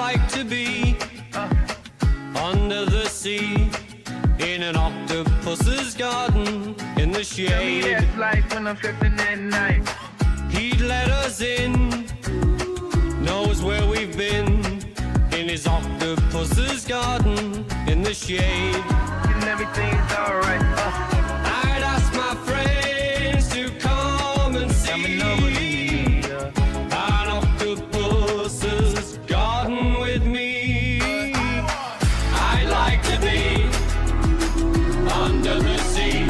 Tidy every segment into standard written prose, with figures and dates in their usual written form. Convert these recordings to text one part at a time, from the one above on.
like to be under the sea in an octopus's garden in the shade. Tell me that's life when I'm flipping at night. He'd let us in, knows where we've been in his octopus's garden in the shade. And everything's alright. I'd ask my friends to come and see an octopus's garden with me. I'd like to be under the sea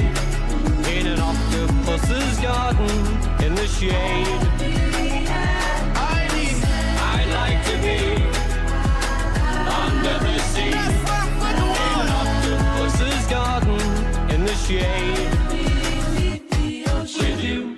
in an octopus's garden in the shade. I'd like to be under the sea in an octopus's garden in the shade with you.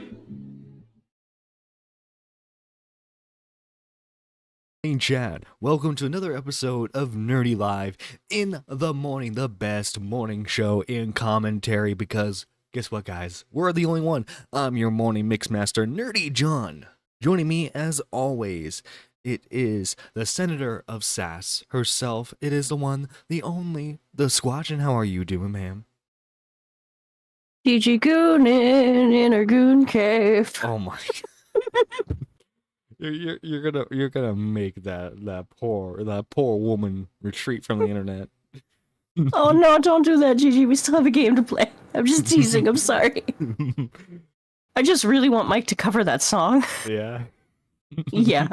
Hey Chad, welcome to another episode of Nerdy Live in the morning, the best morning show in commentary, because guess what guys, we're the only one. I'm your morning mixmaster, Nerdy John. Joining me as always, it is the Senator of Sass herself. It is the one, the only, the Squatchin'. How are you doing, ma'am? GG Goonin in her goon cave. Oh my god. You're gonna make that poor woman retreat from the internet. Oh no, don't do that, GG. We still have a game to play. I'm just teasing. I'm sorry. I just really want Mike to cover that song. Yeah. Yeah.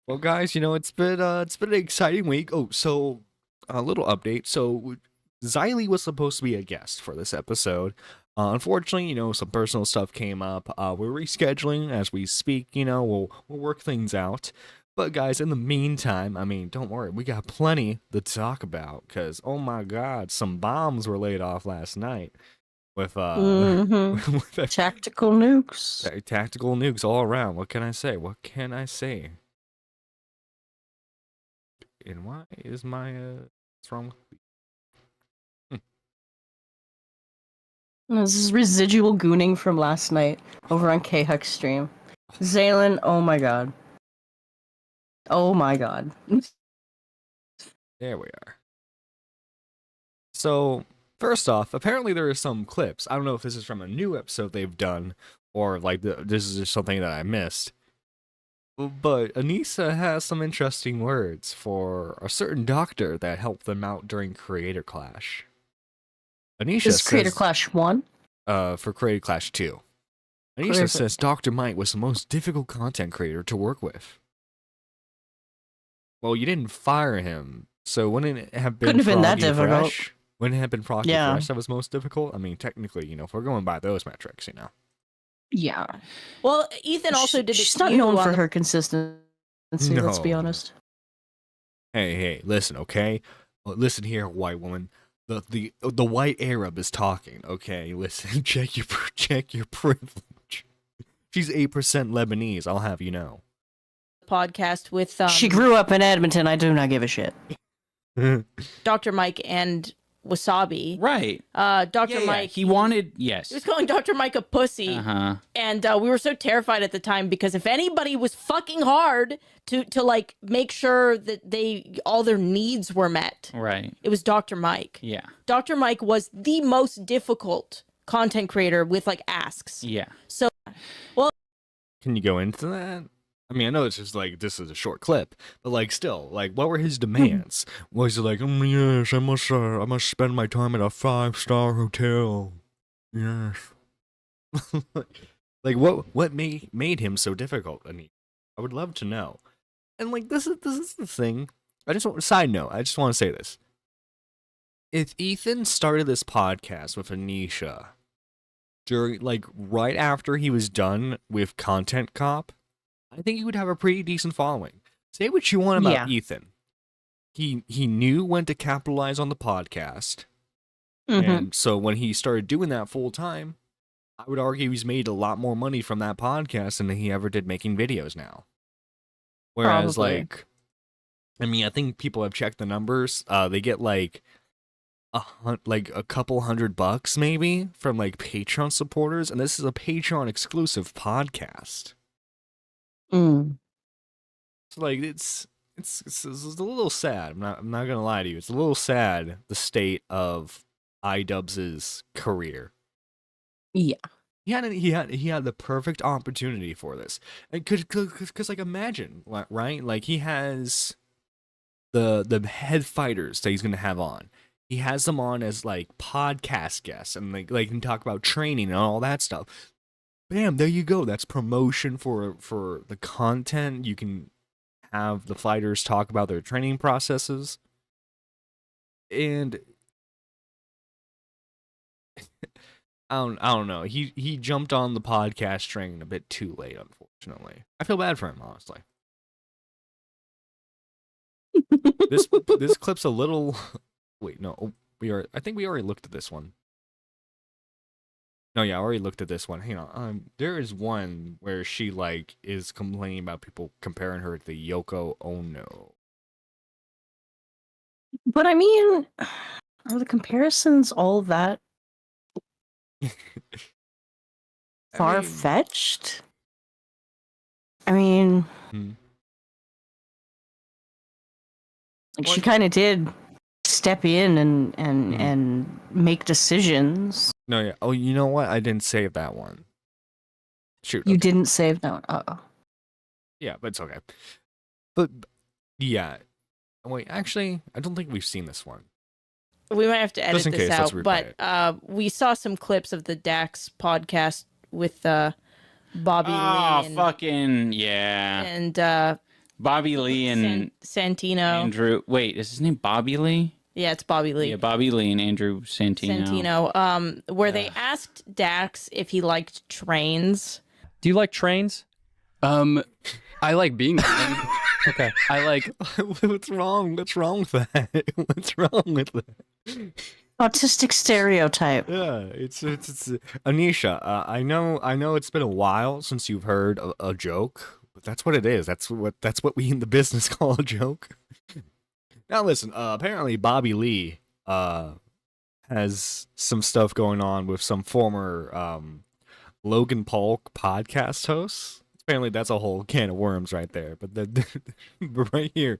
Well, guys, you know it's been an exciting week. Oh, so a little update. So Xylee was supposed to be a guest for this episode. Unfortunately, you know, some personal stuff came up. We're rescheduling as we speak. You know, we'll work things out. But guys, in the meantime, I mean, don't worry, we got plenty to talk about. Cause oh my God, some bombs were laid off last night with with Tactical nukes. Tactical nukes all around. What can I say? And why is my what's wrong? This is residual gooning from last night over on K-Hux stream. Zaylin, oh my god. Oh my god. There we are. So, first off, apparently there are some clips. I don't know if this is from a new episode they've done, or like this is just something that I missed. But Anissa has some interesting words for a certain doctor that helped them out during Creator Clash. Anisha Is says, Creator Clash 1? For Creator Clash 2. Anisha says Dr. Mike was the most difficult content creator to work with. Well, you didn't fire him, so wouldn't it have been Couldn't have been that Froggy difficult. Fresh? Wouldn't it have been Froggy Yeah. Fresh that was most difficult? I mean, technically, you know, if we're going by those metrics, you know. Yeah. Well, Ethan also did it. She's to not you known on for the- her consistency, let's be No. honest. Hey, listen, okay? Listen here, white woman. The white Arab is talking, okay? Listen, check your privilege. She's 8% Lebanese, I'll have you know. podcast with She grew up in Edmonton, I do not give a shit. Dr. Mike and Wasabi. Right. Dr. Yeah, Mike. he wanted, yes. He was calling Dr. Mike a pussy. Uh-huh. And we were so terrified at the time because if anybody was fucking hard to like make sure that all their needs were met, Right. it was Dr. Mike. Yeah. Dr. Mike was the most difficult content creator with like asks. Yeah. So Can you go into that? I mean, I know it's just like, this is a short clip, but like still, like what were his demands? Was he like, yes, I must spend my time at a 5-star hotel. Yes. Like what made him so difficult? I mean, I would love to know. And like this is the thing. Side note, I just want to say this. If Ethan started this podcast with Anisha during like right after he was done with Content Cop, I think he would have a pretty decent following. Say what you want about Ethan. He knew when to capitalize on the podcast. And so when he started doing that full time, I would argue he's made a lot more money from that podcast than he ever did making videos now. Whereas Probably. I mean, I think people have checked the numbers. They get like a couple $100 maybe from like Patreon supporters, and this is a Patreon exclusive podcast. Mm. So like it's it's a little sad. I'm not gonna lie to you. It's a little sad the state of iDubbbz's career. Yeah. He had the perfect opportunity for this, and cause like imagine, right? Like he has the head fighters that he's gonna have on. He has them on as like podcast guests, and like can talk about training and all that stuff. Bam, there you go. That's promotion for the content. You can have the fighters talk about their training processes, and I don't know. He jumped on the podcast train a bit too late, unfortunately. I feel bad for him, honestly. This clip's a little. Wait, no, I think we already looked at this one. No, yeah, I already looked at this one. Hang on. There is one where she like is complaining about people comparing her to Yoko Ono. But I mean, are the comparisons all that far-fetched? I mean, like she kind of did step in and make decisions. No, yeah. Oh, you know what? I didn't save that one. Shoot. You Okay. didn't save that one. Uh-oh. Yeah, but it's okay. But yeah. Wait, actually, I don't think we've seen this one. We might have to edit Just in this case, let's out, replay but we saw some clips of the Dax podcast with Bobby Lee. Oh, And, fucking yeah. And Bobby Lee and Santino. Andrew. Wait, is his name Bobby Lee? Yeah, it's Bobby Lee. Yeah, Bobby Lee and Andrew Santino. Where they asked Dax if he liked trains. Do you like trains? I like being on them. Okay. I like. What's wrong? What's wrong with that? What's wrong with that? Autistic stereotype. Yeah, it's Anisha. I know it's been a while since you've heard a joke, but that's what it is. That's what we in the business call a joke. Now listen. Apparently Bobby Lee has some stuff going on with some former Logan Paul podcast hosts. Apparently that's a whole can of worms right there. But but right here,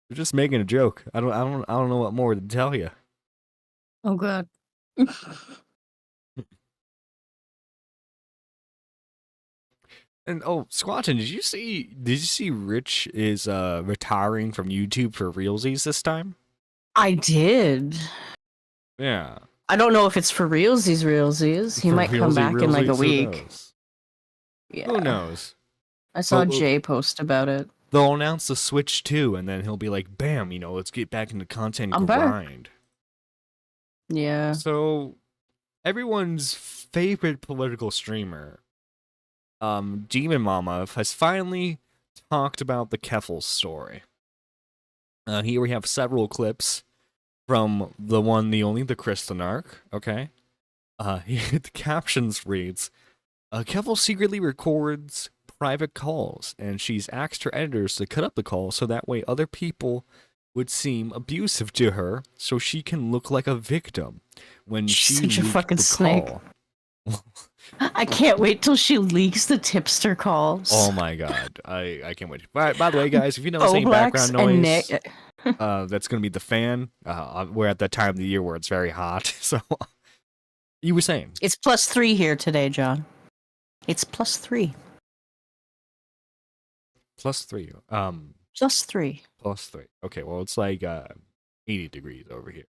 they're just making a joke. I don't know what more to tell you. Oh god. And Squatton, did you see Rich is retiring from YouTube for realsies this time? I did. Yeah. I don't know if it's for realsies. He For might come back in like a realsies, week. Who knows? Yeah. Who knows? I saw Well, Jay post about it. They'll announce the Switch 2, and then he'll be like, bam, let's get back into content I'm back. grind. Yeah. So, everyone's favorite political streamer, Demon Mama, has finally talked about the Keffels story. Here we have several clips from the one, the only, the Kristyanarch, okay? Here the captions reads, Keffel secretly records private calls, and she's asked her editors to cut up the call so that way other people would seem abusive to her, so she can look like a victim when She's she such a leaked fucking the snake. call. I can't wait till she leaks the tipster calls. Oh my god, I can't wait. By the way, guys, if you know any Oblax background and noise, Nick. that's gonna be the fan. We're at that time of the year where it's very hot. So you were saying It's +3 here today, John. It's +3. +3. +3. +3. Okay, well it's like 80 degrees over here.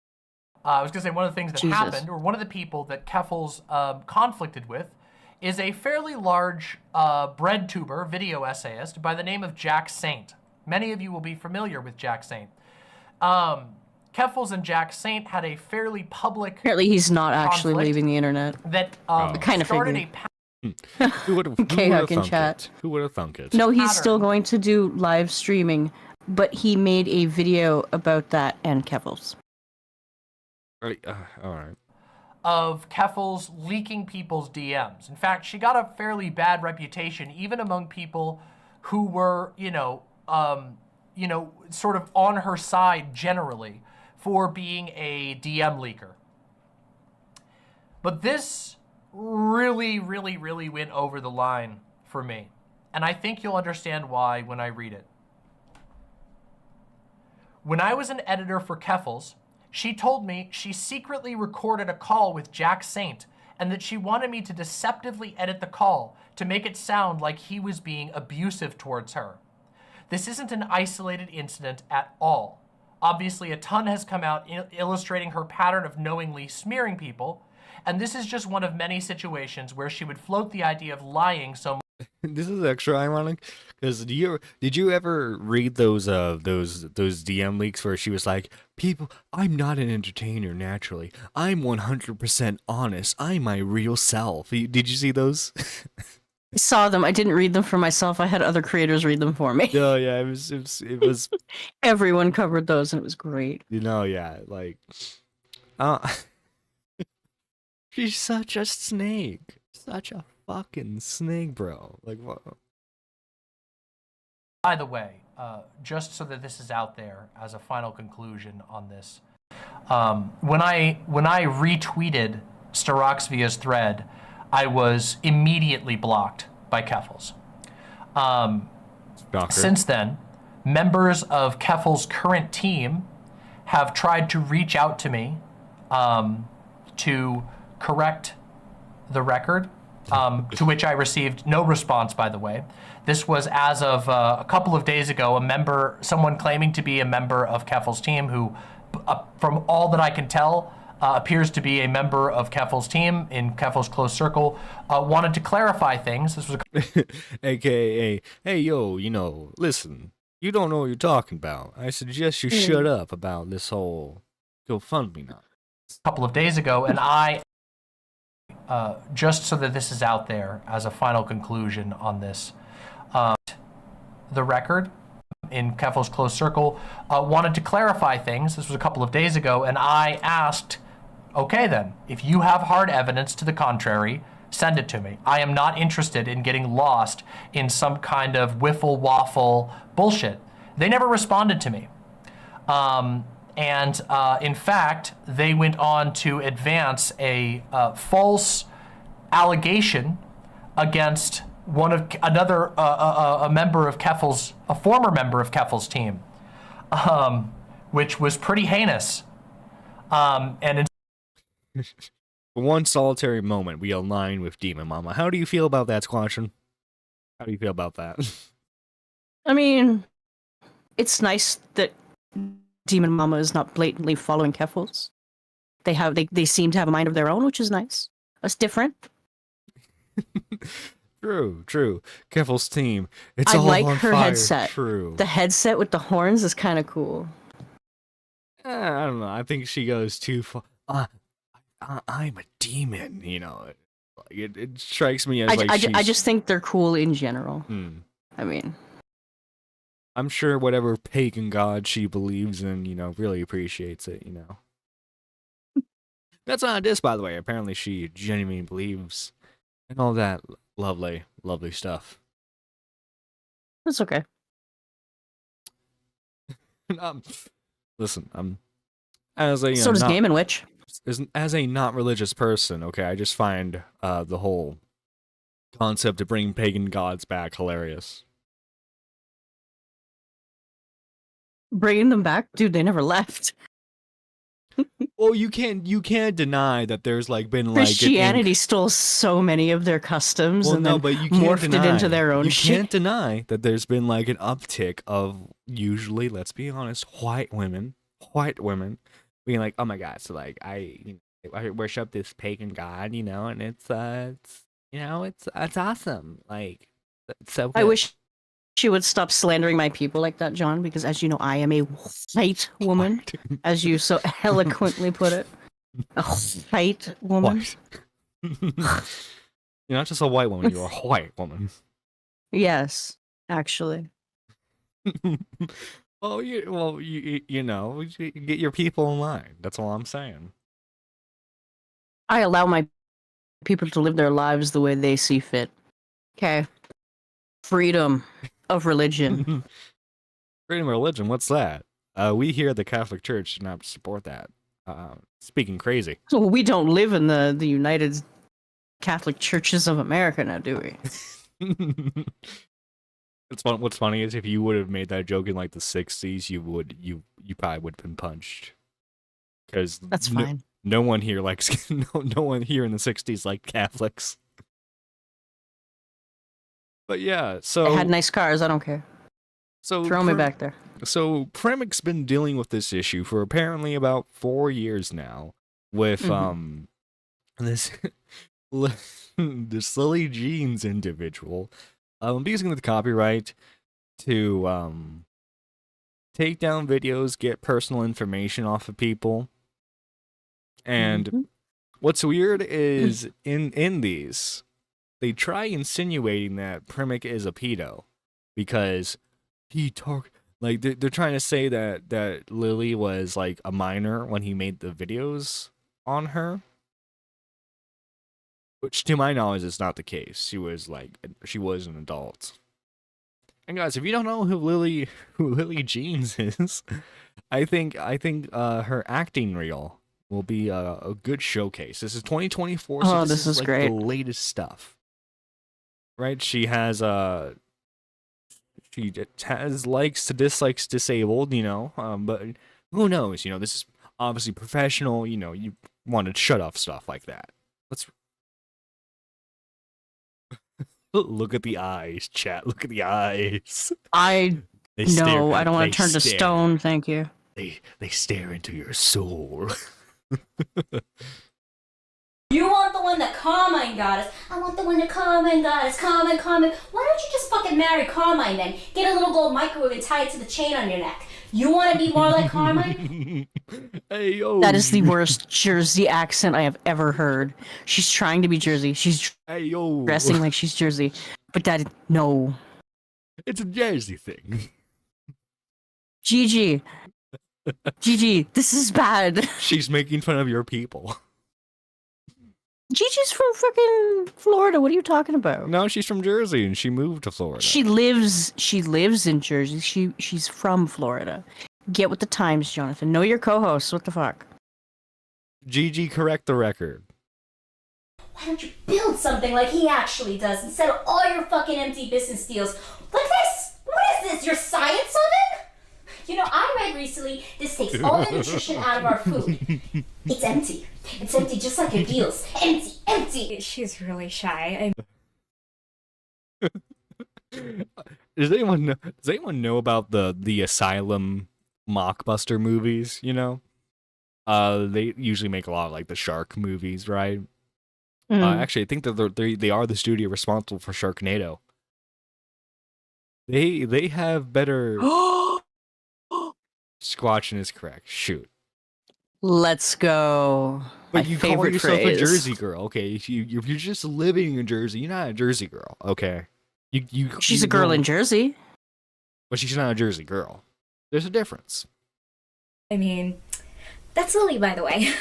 I was going to say one of the things that Jesus. happened, or one of the people that Keffels conflicted with, is a fairly large bread tuber video essayist by the name of Jack Saint. Many of you will be familiar with Jack Saint. Keffels and Jack Saint had a fairly public Apparently he's not actually conflict leaving the internet. that Kinda started figured. Who would have K-Huck in thunk chat. it? Who would have thunk it? No, he's pattern. still going to do live streaming, but he made a video about that and Keffels. All right. of Keffels leaking people's DMs. In fact, she got a fairly bad reputation, even among people who were, sort of on her side generally, for being a DM leaker. But this really, really, really went over the line for me. And I think you'll understand why when I read it. When I was an editor for Keffels, she told me she secretly recorded a call with Jack Saint and that she wanted me to deceptively edit the call to make it sound like he was being abusive towards her. This isn't an isolated incident at all. Obviously, a ton has come out illustrating her pattern of knowingly smearing people, and this is just one of many situations where she would float the idea of lying so much. This is extra ironic because did you ever read those DM leaks where she was like, "People, I'm not an entertainer naturally. I'm 100% honest. I'm my real self." Did you see those? I saw them. I didn't read them for myself. I had other creators read them for me. Oh yeah, it was. Everyone covered those, and it was great. Yeah, like, she's such a snake, such a fucking snake, bro. Like, what? By the way, just so that this is out there as a final conclusion on this, when I retweeted Staroxvia's thread, I was immediately blocked by Keffels. Since then, members of Keffels' current team have tried to reach out to me to correct the record, to which I received no response, by the way. This was as of a couple of days ago, someone claiming to be a member of Keffels' team who, from all that I can tell, appears to be a member of Keffels' team in Keffels' close circle, wanted to clarify things. This was AKA, hey, yo, listen, you don't know what you're talking about. I suggest you shut up about this whole GoFundMe now. A couple of days ago, and just so that this is out there as a final conclusion on this, the record in Keffels' close circle wanted to clarify things. This was a couple of days ago, and I asked, okay then, if you have hard evidence to the contrary, send it to me. I am not interested in getting lost in some kind of wiffle waffle bullshit. They never responded to me. In fact, they went on to advance a false allegation against a member of Keffels, a former member of Keffels' team, which was pretty heinous. One solitary moment, we align with Demon Mama. How do you feel about that, Squatchin? How do you feel about that? I mean, it's nice that Demon Mama is not blatantly following Keffels. They seem to have a mind of their own, which is nice. That's different. True. Keffels' team. It's I all like on her fire. headset. True. The headset with the horns is kind of cool. I don't know. I think she goes too far. I'm a demon, It strikes me as I just think they're cool in general. I mean, I'm sure whatever pagan god she believes in, really appreciates it, That's not a diss, by the way. Apparently she genuinely believes in all that lovely, lovely stuff. that's okay. Listen, as a So does Game & Witch. As a not religious person, okay, I just find the whole concept of bringing pagan gods back hilarious. Bringing them back? Dude, they never left. Well, you can't deny that there's been Christianity stole so many of their customs and then but you can't morphed it into their own you shit. can't deny that there's been an uptick of usually, let's be honest, white women being like, oh my god, so I worship this pagan god, and it's awesome. It's so good. I wish she would stop slandering my people like that, John, because as you know, I am a white woman, as you so eloquently put it. A white woman. You're not just a white woman, you're a white woman. Yes, actually. You get your people in line. That's all I'm saying. I allow my people to live their lives the way they see fit. Okay. Freedom of religion. Freedom of religion, what's that? We here at the Catholic Church do not support that. Speaking crazy. So we don't live in the United Catholic Churches of America now, do we? It's fun. What's funny is if you would have made that joke in like the '60s, you probably would have been punched. Because That's fine. No one here likes no one here in the '60s liked Catholics. But yeah, so They had nice cars. I don't care. so Throw me back there. So Primink's been dealing with this issue for apparently about 4 years now with this this Lily Jeans individual using the copyright to take down videos, get personal information off of people. And what's weird is in these, they try insinuating that Primink is a pedo because he talk like they're trying to say that Lily was like a minor when he made the videos on her, which to my knowledge is not the case. She was an adult. And guys, if you don't know who Lily Jeans is, I think her acting reel will be a good showcase. This is 2024. So this is like great. The latest stuff, right? She has likes to dislikes disabled, but who knows? This is obviously professional. You want to shut off stuff like that. Let's look at the eyes, chat. Look at the eyes. I don't want to turn to stone. Thank you. They stare into your soul. You want the one that Carmine got us. I want the one that Carmine got us. Carmine. Why don't you just fucking marry Carmine then? Get a little gold microwave and tie it to the chain on your neck. You want to be more like Carmine? Hey, yo. That is the worst Jersey accent I have ever heard. She's trying to be Jersey. She's dressing like she's Jersey. But no. It's a Jersey thing. Gigi, this is bad. She's making fun of your people. Gigi's from freaking Florida. What are you talking about? No, she's from Jersey and she moved to Florida. She lives in Jersey. She's from Florida. Get with the times, Jonathan. Know your co-hosts. What the fuck? Gigi, correct the record. Why don't you build something like he actually does instead of all your fucking empty business deals? Like this? What is this? Your science oven? I read recently this takes all the nutrition out of our food. It's empty. It's empty just like your deals. Empty. She's really shy. Does anyone know about the Asylum mockbuster movies, They usually make a lot of like the shark movies, right? Actually, I think that they are the studio responsible for Sharknado. They have better Squatching is correct. Shoot. Let's go. But My you call favorite yourself phrase. a Jersey girl, okay? If you're just living in Jersey, you're not a Jersey girl, okay? She's a girl in Jersey. But she's not a Jersey girl. There's a difference. I mean, that's Lily, by the way.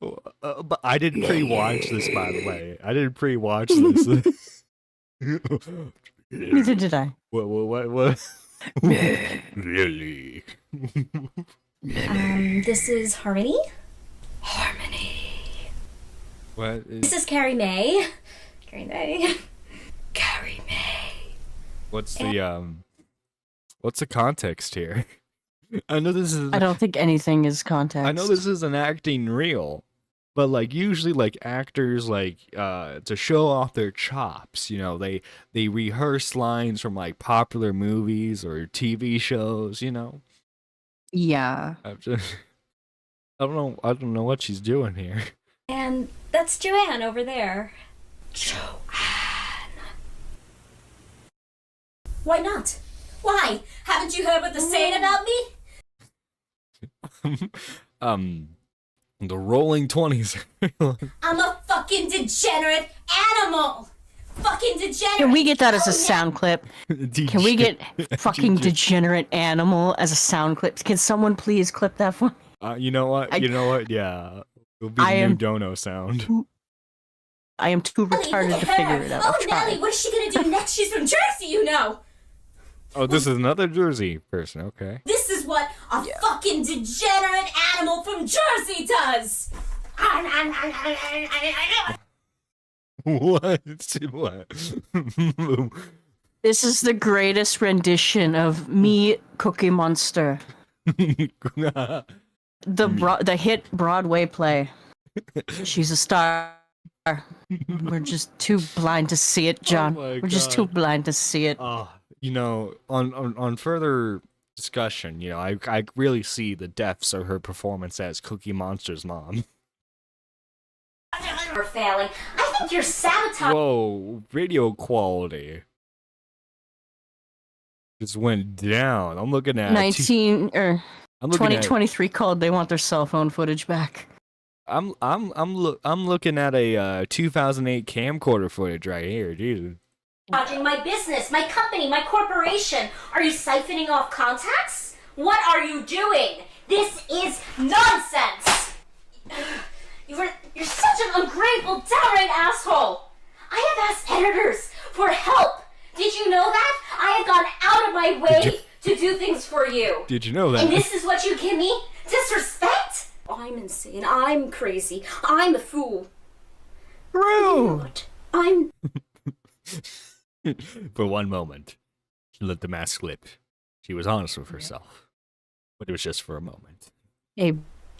But I didn't pre-watch this, by the way. I didn't pre-watch this. Neither did I. What? Really? This is Harmony. What is... This is Carrie May. What's the context here? I know this is... I don't think anything is context. I know this is an acting reel, but like usually like actors to show off their chops, they rehearse lines from like popular movies or TV shows, Yeah. I don't know what she's doing here. And that's Joanne over there. Why not? Why? Haven't you heard what they're saying about me? The rolling 20s. I'm a fucking degenerate animal! Fucking degenerate! Can we get that as a Oh, sound clip? Can we get fucking degenerate animal as a sound clip? Can someone please clip that for me? You know what? Yeah. It'll be the new dono sound. I am too Nelly, retarded look to at figure her. it out. Oh, I've tried. Nelly, what is she gonna do next? She's from Jersey, Oh, this is another Jersey person, okay. This is what a fucking degenerate animal from Jersey does! What? This is the greatest rendition of Me Cookie Monster. The hit Broadway play. She's a star. We're just too blind to see it, John. my We're just too God. blind to see it. You know, on further discussion, you know, I really see the depths of her performance as Cookie Monster's mom. You're failing. I think you're sabotaging. Whoa, video quality just went down. I'm looking at 2023 called. They want their cell phone footage back. I'm looking at a 2008 camcorder footage right here, dude. My business, my company, my corporation. Are you siphoning off contacts? What are you doing? This is nonsense. You're such an ungrateful, downright asshole. I have asked editors for help. Did you know that? I have gone out of my way to do things for you. Did you know that? And this is what you give me? Disrespect? I'm insane. I'm crazy. I'm a fool. Rude. I'm... For one moment, she let the mask slip. She was honest with herself. But it was just for a moment.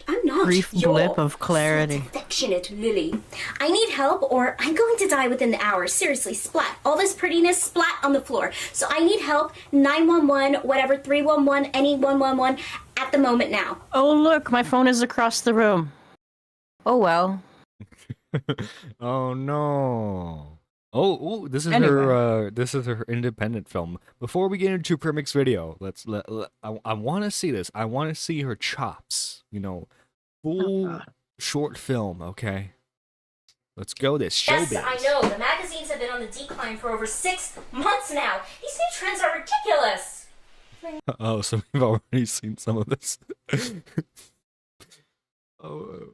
I'm not brief your blip of clarity. affectionate Lily. I need help or I'm going to die within the hour. Seriously, splat. All this prettiness, splat on the floor. So I need help. 911, whatever, 311, any 111 at the moment now. Oh, look, my phone is across the room. Oh, well. Oh no. Oh, this is her independent film. Before we get into Primink's video, I want to see this. I want to see her chops. You know, full short film. Okay, let's go. This showbiz. Yes, I know. The magazines have been on the decline for over 6 months now. These new trends are ridiculous. Oh, so we've already seen some of this. Oh,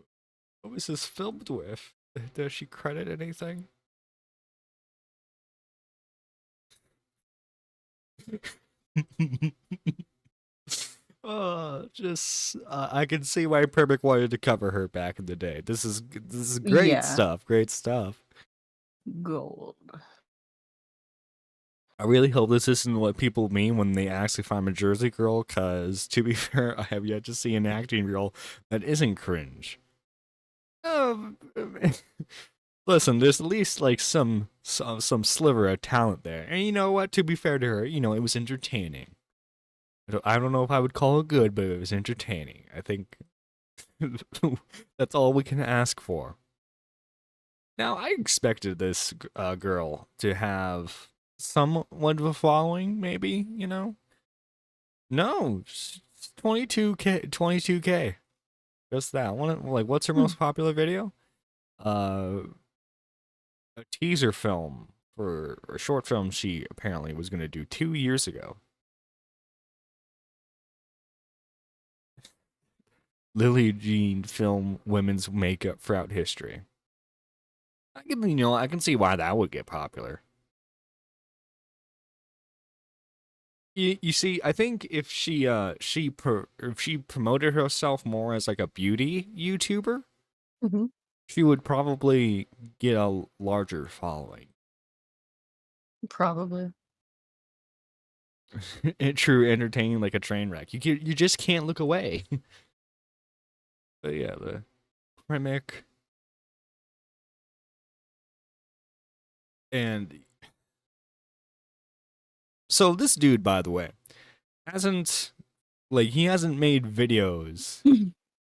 what was this filmed with? Does she credit anything? I can see why Primink wanted to cover her back in the day. This is great stuff. Great stuff. Gold. I really hope this isn't what people mean when they ask if I'm a Jersey girl, because to be fair, I have yet to see an acting reel that isn't cringe. Listen, there's at least like some sliver of talent there, and you know what? To be fair to her, you know, it was entertaining. I don't know if I would call it good, but it was entertaining. I think that's all we can ask for. Now, I expected this girl to have somewhat of a following, maybe, you know? No, 22K. Just that. What's her most popular video? A teaser film for a short film she apparently was going to do 2 years ago. Lily Jean film women's makeup throughout history. I can see why that would get popular. You see, I think if she promoted herself more as like a beauty YouTuber, she would probably get a larger following. Probably. True, entertaining like a train wreck. You just can't look away. But yeah, the Primink. And so this dude, by the way, hasn't made videos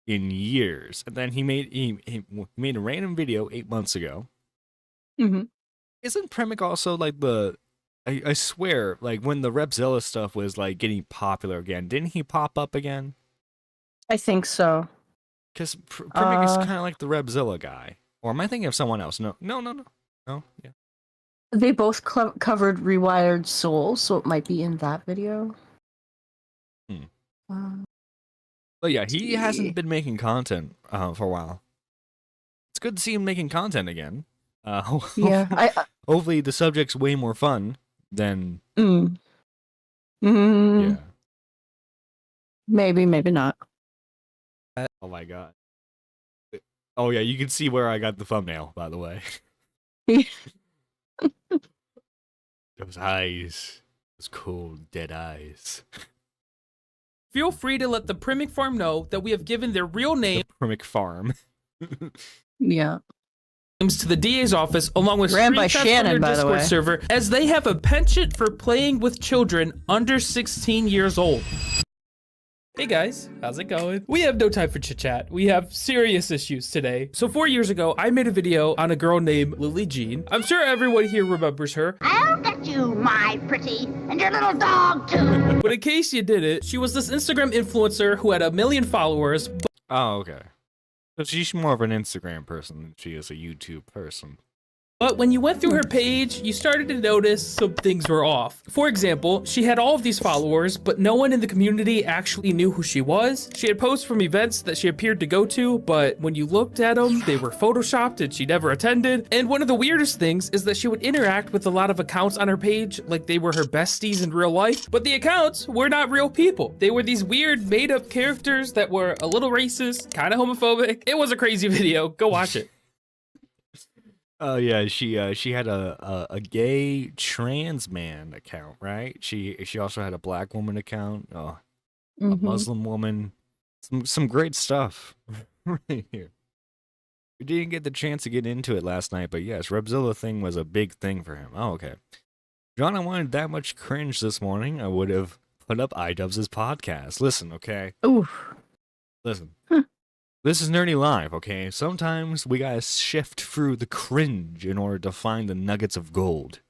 in years, and then he made a random video 8 months ago. Isn't Primink also like I swear, like when the Repzilla stuff was like getting popular again, didn't he pop up again? I think so. Because Primink is kind of like the Repzilla guy. Or am I thinking of someone else? No, yeah. They both covered Rewired Soul, so it might be in that video. But yeah, he hasn't been making content for a while. It's good to see him making content again. Yeah, hopefully the subject's way more fun than... Yeah. Maybe not. Oh my god. Oh yeah, you can see where I got the thumbnail, by the way. Those eyes. Those cold, dead eyes. Feel free to let the Primink farm know that we have given their real names Primink farm. Yeah. to the DA's office, along with Ran by screenshots Shannon, from their by the Discord way. server, as they have a penchant for playing with children under 16 years old. Hey guys, how's it going? We have no time for chit chat. We have serious issues today. So 4 years ago, I made a video on a girl named Lily Jean. I'm sure everyone here remembers her. I'll get you, my pretty, and your little dog too. But in case you didn't, she was this Instagram influencer who had 1 million followers. Oh, okay. So she's more of an Instagram person than she is a YouTube person. But when you went through her page, you started to notice some things were off. For example, she had all of these followers, but no one in the community actually knew who she was. She had posts from events that she appeared to go to, but when you looked at them, they were photoshopped and she never attended. And one of the weirdest things is that she would interact with a lot of accounts on her page like they were her besties in real life, but the accounts were not real people. They were these weird made-up characters that were a little racist, kind of homophobic. It was a crazy video. Go watch it. Oh yeah, she had a gay trans man account, right? She also had a black woman account, a Muslim woman, some great stuff right here. We didn't get the chance to get into it last night, but yes, Rebzilla thing was a big thing for him. Oh, okay. John, I wanted that much cringe this morning, I would have put up iDubbbz' podcast. Listen, okay? Ooh. Listen. This is Nerdy Live, okay? Sometimes we gotta shift through the cringe in order to find the nuggets of gold.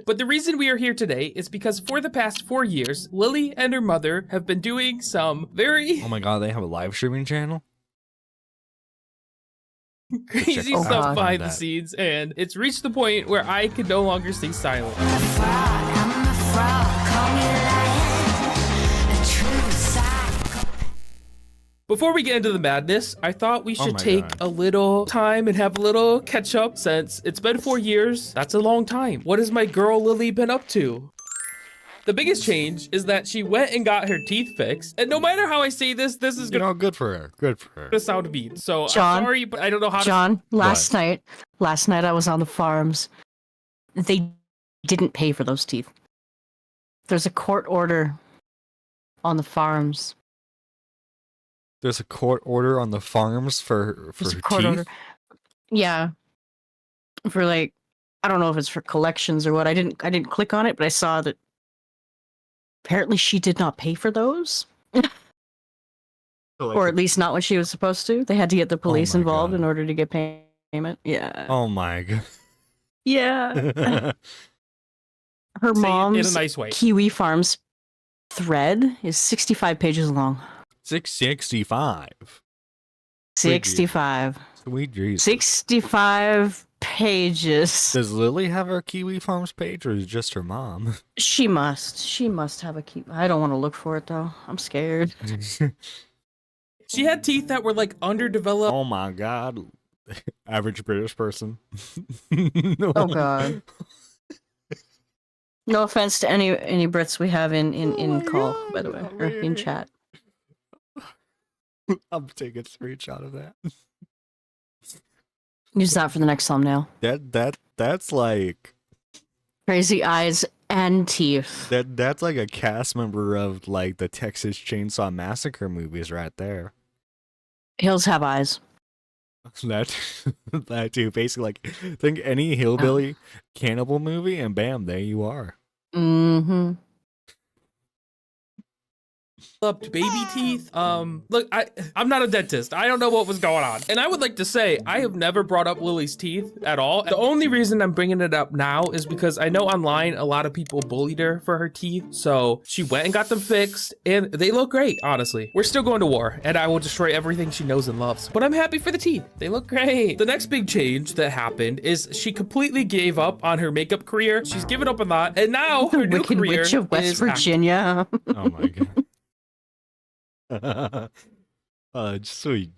But the reason we are here today is because for the past 4 years, Lily and her mother have been doing some very Oh my god, they have a live streaming channel? crazy Check stuff out behind the that. scenes, and it's reached the point where I can no longer stay silent. Before we get into the madness, I thought we should my take God. a little time and have a little catch up since it's been 4 years. That's a long time. What has my girl Lily been up to? The biggest change is that she went and got her teeth fixed. And no matter how I say this, this is You gonna know, good for her. Good for her. sound mean. So John? I'm sorry, but I don't know how to. John, last night I was on the farms. They didn't pay for those teeth. There's a court order on the farms. There's a court order on the farms for There's a her court teeth? order. Yeah. For like, I don't know if it's for collections or what. I didn't click on it, but I saw that apparently she did not pay for those. Or at least not what she was supposed to. They had to get the police my involved God. in order to get payment. Yeah. Oh my god. Yeah. Her Say it in a mom's nice way. Kiwi Farms thread is 65 pages long. 665. 65. Sweet Jesus. 65 pages. Does Lily have her Kiwi Farms page, or is it just her mom? She must have a Kiwi. I don't want to look for it though. I'm scared. She had teeth that were like underdeveloped. Oh my god. Average British person. Oh god. No offense to any Brits we have in call, by the way, or in chat. I'm taking a screenshot of that. Use that for the next thumbnail. That's like Crazy eyes and teeth. that's like a cast member of like the Texas Chainsaw Massacre movies right there. Hills have eyes. That too. Basically, like think any hillbilly cannibal movie, and bam, there you are. Mm-hmm. Developed baby teeth. Look, I'm not a dentist. I don't know what was going on. And I would like to say, I have never brought up Lily's teeth at all. The only reason I'm bringing it up now is because I know online a lot of people bullied her for her teeth. So she went and got them fixed and they look great, honestly. We're still going to war and I will destroy everything she knows and loves. But I'm happy for the teeth. They look great. The next big change that happened is she completely gave up on her makeup career. She's given up on that. And now her new Wicked career Witch of West is acting. Virginia. Oh my god. Sweet.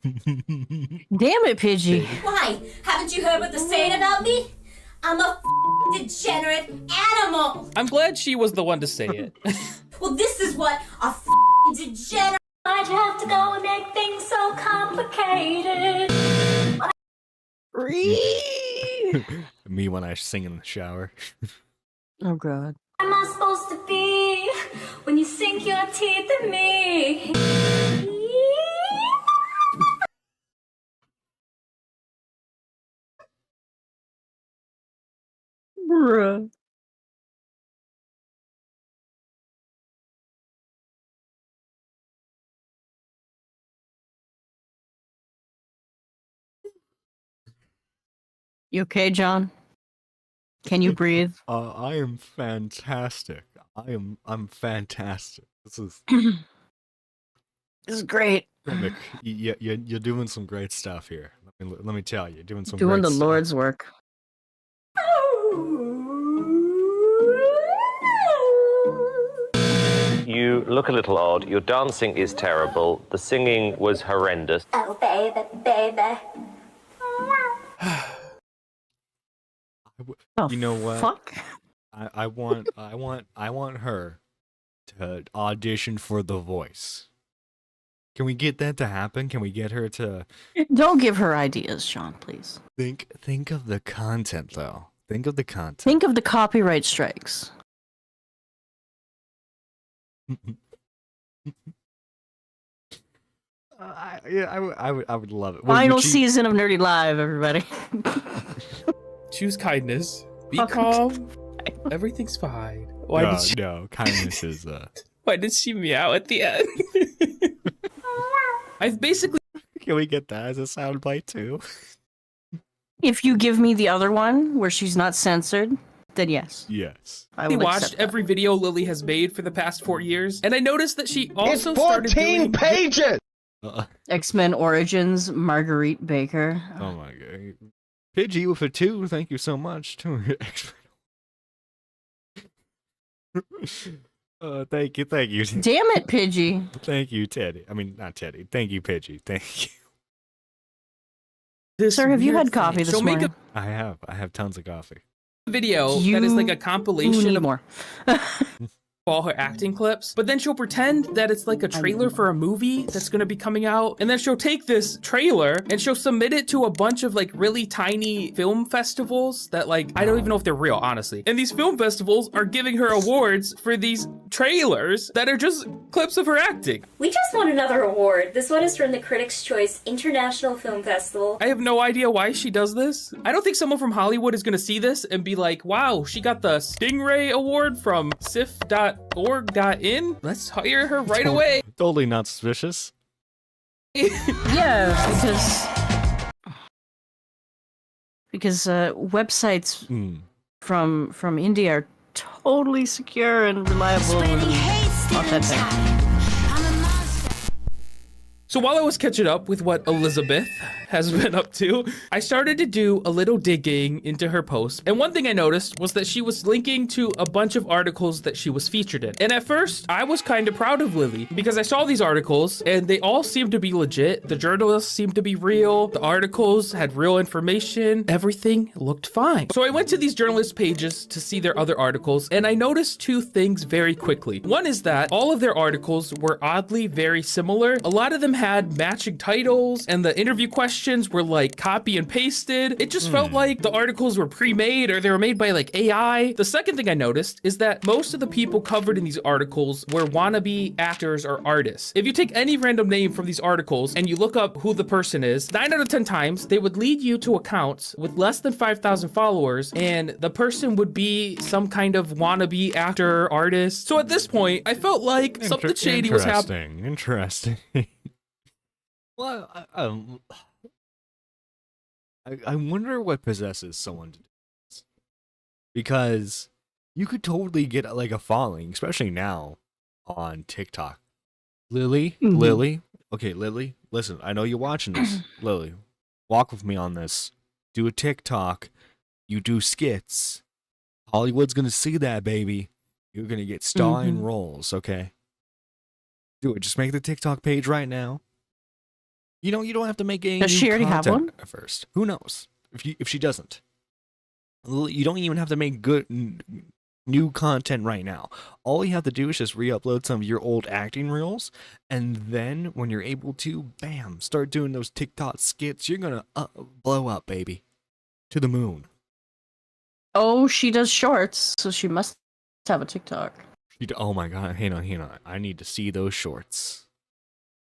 Damn it, Pidgey. Why? Haven't you heard what they're saying about me? I'm a degenerate animal. I'm glad she was the one to say it. Well, this is what a degenerate. Why'd you have to go and make things so complicated? complicated. Me when I sing in the shower. Oh god. Am I supposed to be when you sink your teeth in me? Bruh. You okay, John? Can you breathe? I am fantastic. I'm fantastic. This is This is great. Nick, you're doing some great stuff here. Let me tell you, you're doing some Doing great the stuff. Lord's work. You look a little odd. Your dancing is terrible. The singing was horrendous. Oh, baby, baby. You know what? Fuck? I want her to audition for The Voice. Can we get that to happen? Can we get her to Don't give her ideas, Sean, please. think of the content though? Think of the content. Think of the copyright strikes. I would love it. Final season of Nerdy Live, everybody. Choose kindness. Be Fuck. calm. Everything's fine. Why did she? No, kindness is Why did she meow at the end? I've basically. Can we get that as a soundbite too? If you give me the other one where she's not censored, then yes. Yes. I We will watched accept that. every video Lily has made for the past 4 years, and I noticed that she also started doing pages! X-Men Origins, Marguerite Baker. Oh my god. Pidgey with a 2, thank you so much. Thank you. Damn it, Pidgey. Thank you, Teddy. I mean, not Teddy. Thank you, Pidgey. Thank you. this. Sir, have you weird had coffee thing. this She'll make morning? I have tons of coffee. a video You that is like a Ooh, compilation need of more. all her acting clips, but then she'll pretend that it's like a trailer for a movie that's gonna be coming out, and then she'll take this trailer and she'll submit it to a bunch of like really tiny film festivals that like I don't even know if they're real, honestly. And these film festivals are giving her awards for these trailers that are just clips of her acting. We just won another award. This one is from the Critics' Choice International Film Festival. I have no idea why she does this. I don't think someone from Hollywood is gonna see this and be like, wow, she got the Stingray Award from sif.org.in. Let's hire her right away. Totally not suspicious. Yeah, because websites from India are totally secure and reliable and authentic. So while I was catching up with what Elizabeth has been up to, I started to do a little digging into her posts. And one thing I noticed was that she was linking to a bunch of articles that she was featured in. And at first, I was kind of proud of Lily because I saw these articles and they all seemed to be legit. The journalists seemed to be real. The articles had real information. Everything looked fine. So I went to these journalist pages to see their other articles, and I noticed two things very quickly. One is that all of their articles were oddly very similar. A lot of them had matching titles, and the interview questions were like copy and pasted. It just felt like the articles were pre-made or they were made by like AI. The second thing I noticed is that most of the people covered in these articles were wannabe actors or artists. If you take any random name from these articles and you look up who the person is, 9 out of 10 times they would lead you to accounts with less than 5,000 followers, and the person would be some kind of wannabe actor, artist. So at this point, I felt like something shady was happening. Interesting. Well, I wonder what possesses someone to do this. Because you could totally get like a following, especially now on TikTok. Lily, okay, Lily, listen, I know you're watching this. Lily, walk with me on this. Do a TikTok. You do skits. Hollywood's gonna see that, baby. You're gonna get starring roles, okay? Do it. Just make the TikTok page right now. You don't have to make any Does new she already have content one? at first. Who knows if she doesn't? You don't even have to make good new content right now. All you have to do is just re-upload some of your old acting reels, and then when you're able to, bam, start doing those TikTok skits. You're gonna blow up, baby, to the moon. Oh, she does shorts, so she must have a TikTok. Oh my god, hang on. I need to see those shorts.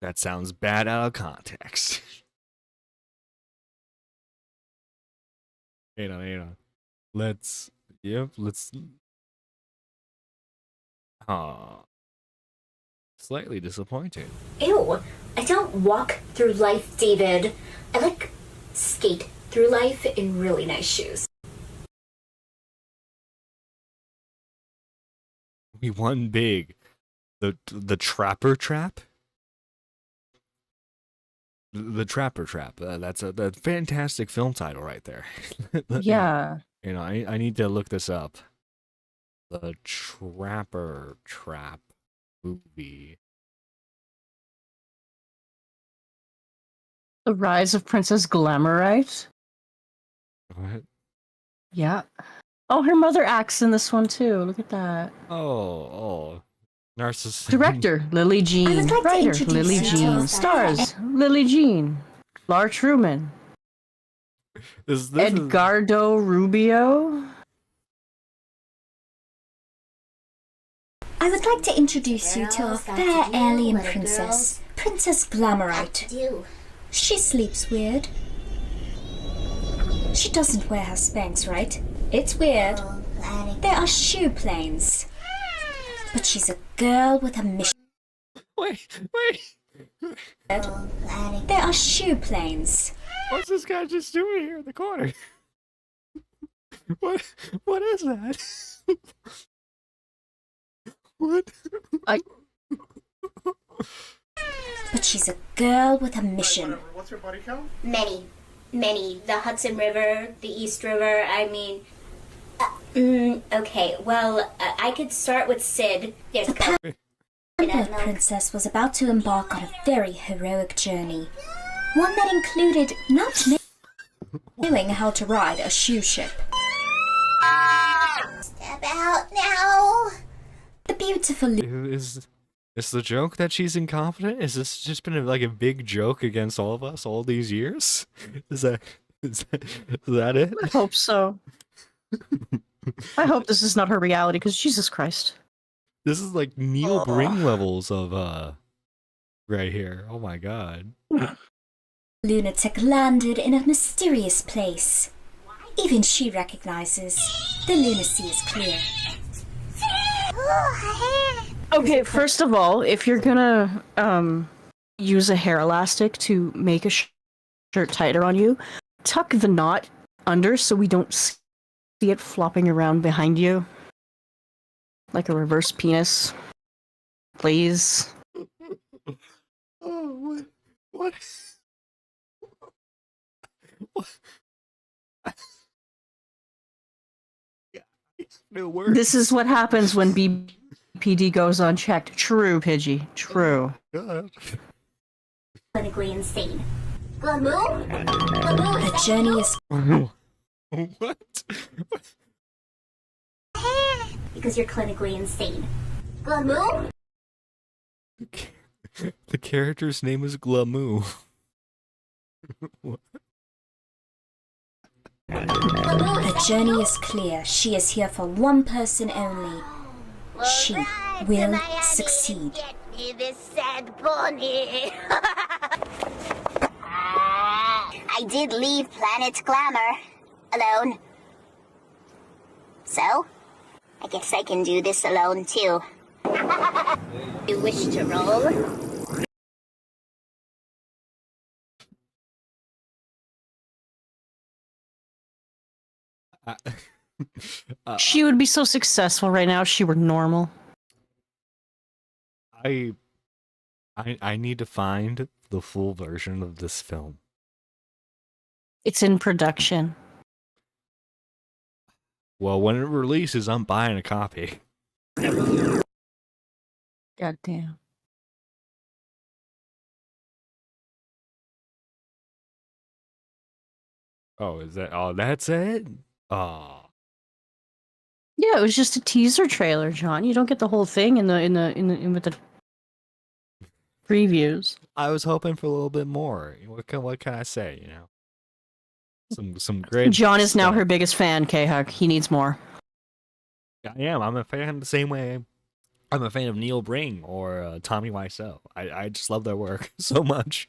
That sounds bad out of context. hang on. Let's. Slightly disappointing. Ew, I don't walk through life, David. I like skate through life in really nice shoes. We won big. The Trapper Trap? The Trapper Trap. That's a fantastic film title right there. Yeah. You know, I need to look this up. The Trapper Trap movie. The Rise of Princess Glamourite. What? Yeah. Oh, her mother acts in this one too. Look at that. Oh. Narcissist. Director, Lily Jean. like to Writer, introduce Lily you to Jean. our Stars, Lily Jean. Lar Truman. This Edgardo Rubio. I would like to introduce you to our fair alien princess, Princess Glamourite. She sleeps weird. She doesn't wear her Spanx, right? It's weird. There are shoe planes. But she's a girl with a mission. Wait. There are shoe planes. What's this guy just doing here in the corner? What is that? What? But she's a girl with a mission. What's your body count? Many. The Hudson River, the East River, I mean... okay, well, I could start with Sid. There's The Pampered Princess was about to embark on a very heroic journey. One that included not knowing how to ride a shoe ship. Step out now! The beautiful Is the joke that she's incompetent? Is this just been like a big joke against all of us all these years? Is that it? I hope so. I hope this is not her reality, because Jesus Christ. This is like Neil Bring levels of right here. Oh my god. lunatic landed in a mysterious place. Even she recognizes the lunacy is clear. Okay, first of all, if you're gonna use a hair elastic to make a shirt tighter on you, tuck the knot under so we don't see it flopping around behind you. Like a reverse penis. Please. Oh, what? No words. This is what happens when BPD goes unchecked. True, Pidgey. True. God. Clinically insane. Glamour? Glamour? Her journey is What? Because you're clinically insane. Glamour? The character's name is Glamoo. Her journey is clear. She is here for one person only. She will succeed. Get me this sad pony. I did leave Planet Glamour alone. So, I guess I can do this alone too. You wish to roll? She would be so successful right now if she were normal. I need to find the full version of this film. It's in production. Well, when it releases, I'm buying a copy. God damn. Oh, is that? Oh, that's it. Oh, Yeah, it was just a teaser trailer, John. You don't get the whole thing in with the previews. I was hoping for a little bit more. What can I say? You know, some great. John is now stuff. her biggest fan. K-Hug. He needs more. I am. I'm a fan the same way. I'm a fan of Neil Breen or Tommy Wiseau. I just love their work so much.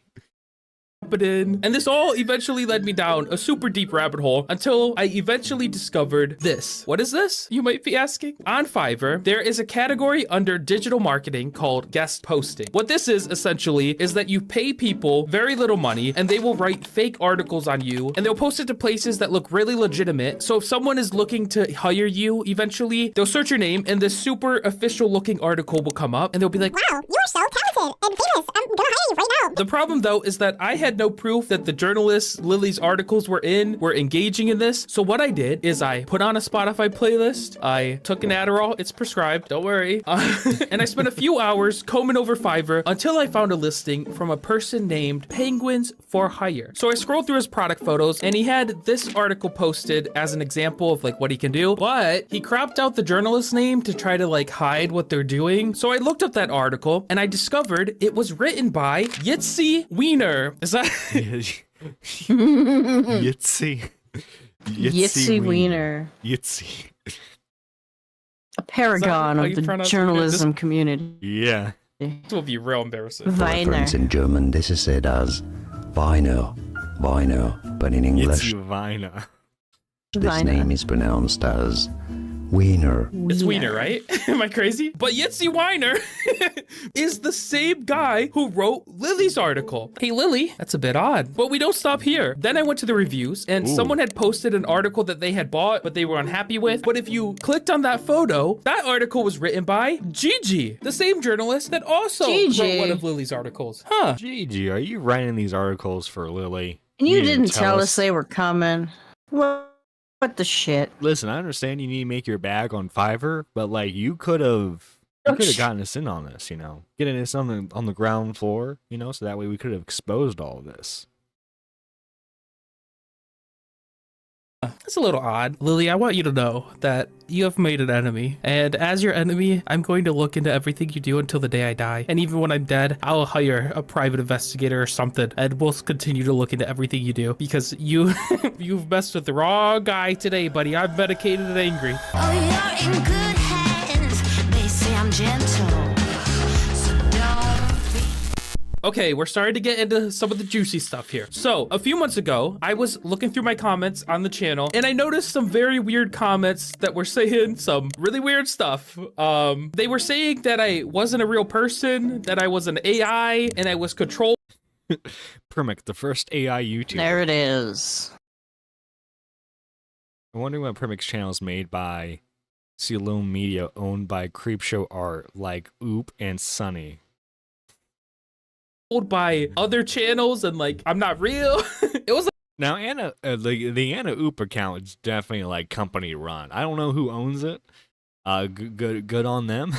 And this all eventually led me down a super deep rabbit hole until I eventually discovered this. What is this? You might be asking. On Fiverr, there is a category under digital marketing called guest posting. What this is essentially is that you pay people very little money and they will write fake articles on you and they'll post it to places that look really legitimate. So if someone is looking to hire you eventually, they'll search your name and this super official looking article will come up and they'll be like, Wow, you're so talented and famous. I'm gonna hire you right now. The problem though is that I had no proof that the journalists Lily's articles were engaging in this. So what I did is I put on a Spotify playlist. I took an Adderall. It's prescribed. Don't worry. And I spent a few hours combing over Fiverr until I found a listing from a person named Penguins for Hire. So I scrolled through his product photos and he had this article posted as an example of like what he can do, but he cropped out the journalist's name to try to like hide what they're doing. So I looked up that article and I discovered it was written by Yitzy Wiener. Is that? Yitzy. Yitzy Wiener. Yitzy. A paragon how of you the pronounce it? journalism community. Yeah. This will be real embarrassing. Wiener. Reference in German, this is said as Wiener, but in English, Yitzy Vina. this Wiener. name is pronounced as Wiener. It's Wiener, right? Am I crazy? But Yitzy Wiener is the same guy who wrote Lily's article. Hey, Lily, that's a bit odd. But we don't stop here. Then I went to the reviews and someone had posted an article that they had bought, but they were unhappy with. But if you clicked on that photo, that article was written by Gigi, the same journalist that also wrote one of Lily's articles. Huh. Gigi, are you writing these articles for Lily? And you didn't tell us they were coming. What the shit? Listen, I understand you need to make your bag on Fiverr, but like you could have gotten us in on this, you know, getting us on the ground floor, you know, so that way we could have exposed all of this. It's a little odd. Lily, I want you to know that you have made an enemy. And as your enemy, I'm going to look into everything you do until the day I die. And even when I'm dead, I'll hire a private investigator or something. And we'll continue to look into everything you do. Because you've messed with the wrong guy today, buddy. I'm medicated and angry. Oh, you're in good hands. They say I'm gentle. So don't be. Okay, we're starting to get into some of the juicy stuff here. So, a few months ago, I was looking through my comments on the channel, and I noticed some very weird comments that were saying some really weird stuff. They were saying that I wasn't a real person, that I was an AI, and I was controlled. Primink, the first AI YouTuber. There it is. I'm wondering what Primink's channel is made by Cielo Media, owned by Creepshow Art, like Oop and Sunny. By other channels and like I'm not real. It was like Now Anna, the Anna Oop account is definitely like company run. I don't know who owns it. Good on them,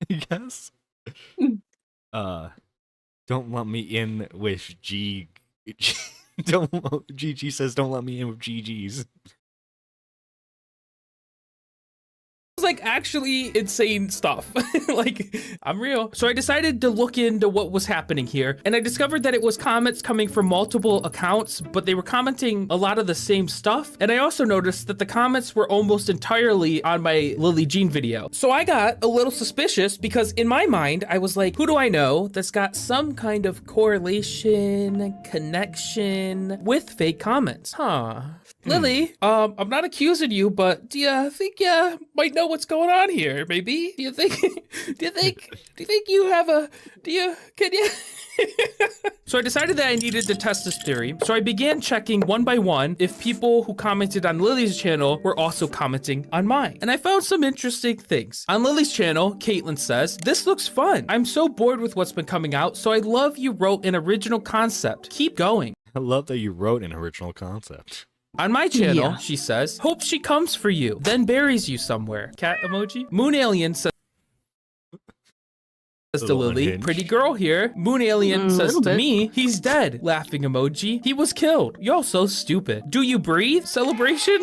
I guess. Don't let me in with G. Gigi says don't let me in with GGs. like actually insane stuff. Like, I'm real. So I decided to look into what was happening here, and I discovered that it was comments coming from multiple accounts, but they were commenting a lot of the same stuff. And I also noticed that the comments were almost entirely on my Lily Jean video. So I got a little suspicious because in my mind, I was like, who do I know that's got some kind of correlation, connection with fake comments? Lily, I'm not accusing you, but do you think you might know what's going on here? Maybe? Do you think you have a? Can you? So I decided that I needed to test this theory. So I began checking one by one if people who commented on Lily's channel were also commenting on mine. And I found some interesting things. On Lily's channel, Caitlin says, "This looks fun. I'm so bored with what's been coming out, so I love you wrote an original concept. Keep going." I love that you wrote an original concept. On my channel, she says, "Hope she comes for you, then buries you somewhere." Cat emoji. Moon Alien says to Lily, unhinged. "Pretty girl here." Moon Alien says to me, "He's dead." Laughing emoji. "He was killed. Y'all so stupid. Do you breathe?" Celebration.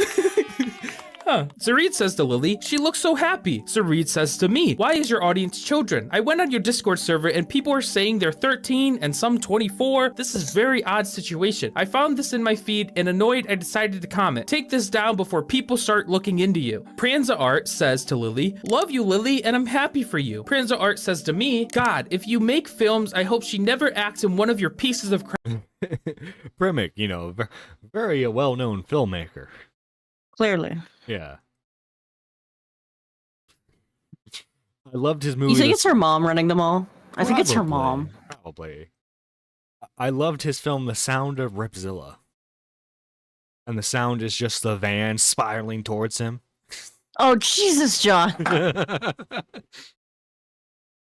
Huh. Zareed says to Lily, she looks so happy. Zareed says to me, why is your audience children? I went on your Discord server and people are saying they're 13 and some 24. This is very odd situation. I found this in my feed and annoyed I decided to comment. Take this down before people start looking into you. Pranza Art says to Lily, love you Lily and I'm happy for you. Pranza Art says to me, God, if you make films, I hope she never acts in one of your pieces of crap. Primink, you know, very well-known filmmaker. Clearly. Yeah. I loved his movie. You think it's her mom running them all? I think it's her Probably, mom. Probably. I loved his film The Sound of Ripzilla. And the sound is just the van spiraling towards him. Oh, Jesus, John.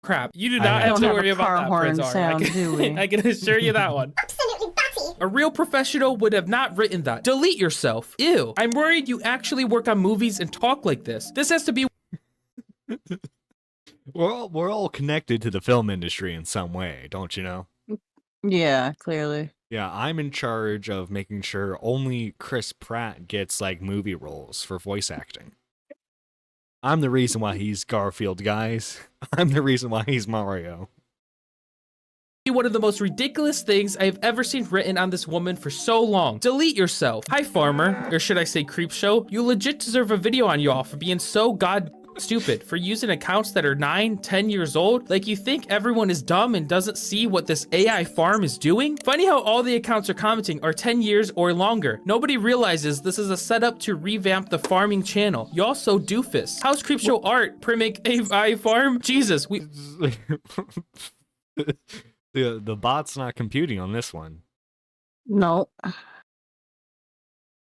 Crap. You do not have to worry about that, horn Prince sound, do we? I can assure you that one. Absolutely batty. A real professional would have not written that. Delete yourself. Ew. I'm worried you actually work on movies and talk like this. This has to be... We're all connected to the film industry in some way, don't you know? Yeah, clearly. Yeah, I'm in charge of making sure only Chris Pratt gets like movie roles for voice acting. I'm the reason why he's Garfield, guys. I'm the reason why he's Mario. One of the most ridiculous things I've ever seen written on this woman for so long. Delete yourself. Hi, Farmer, or should I say Creep Show? You legit deserve a video on y'all for being so stupid, for using accounts that are 9, 10 years old. Like you think everyone is dumb and doesn't see what this AI farm is doing? Funny how all the accounts are commenting are 10 years or longer. Nobody realizes this is a setup to revamp the farming channel. Y'all so doofus. How's Creepshow art? Primink AI farm? Jesus, we... the bot's not computing on this one. No.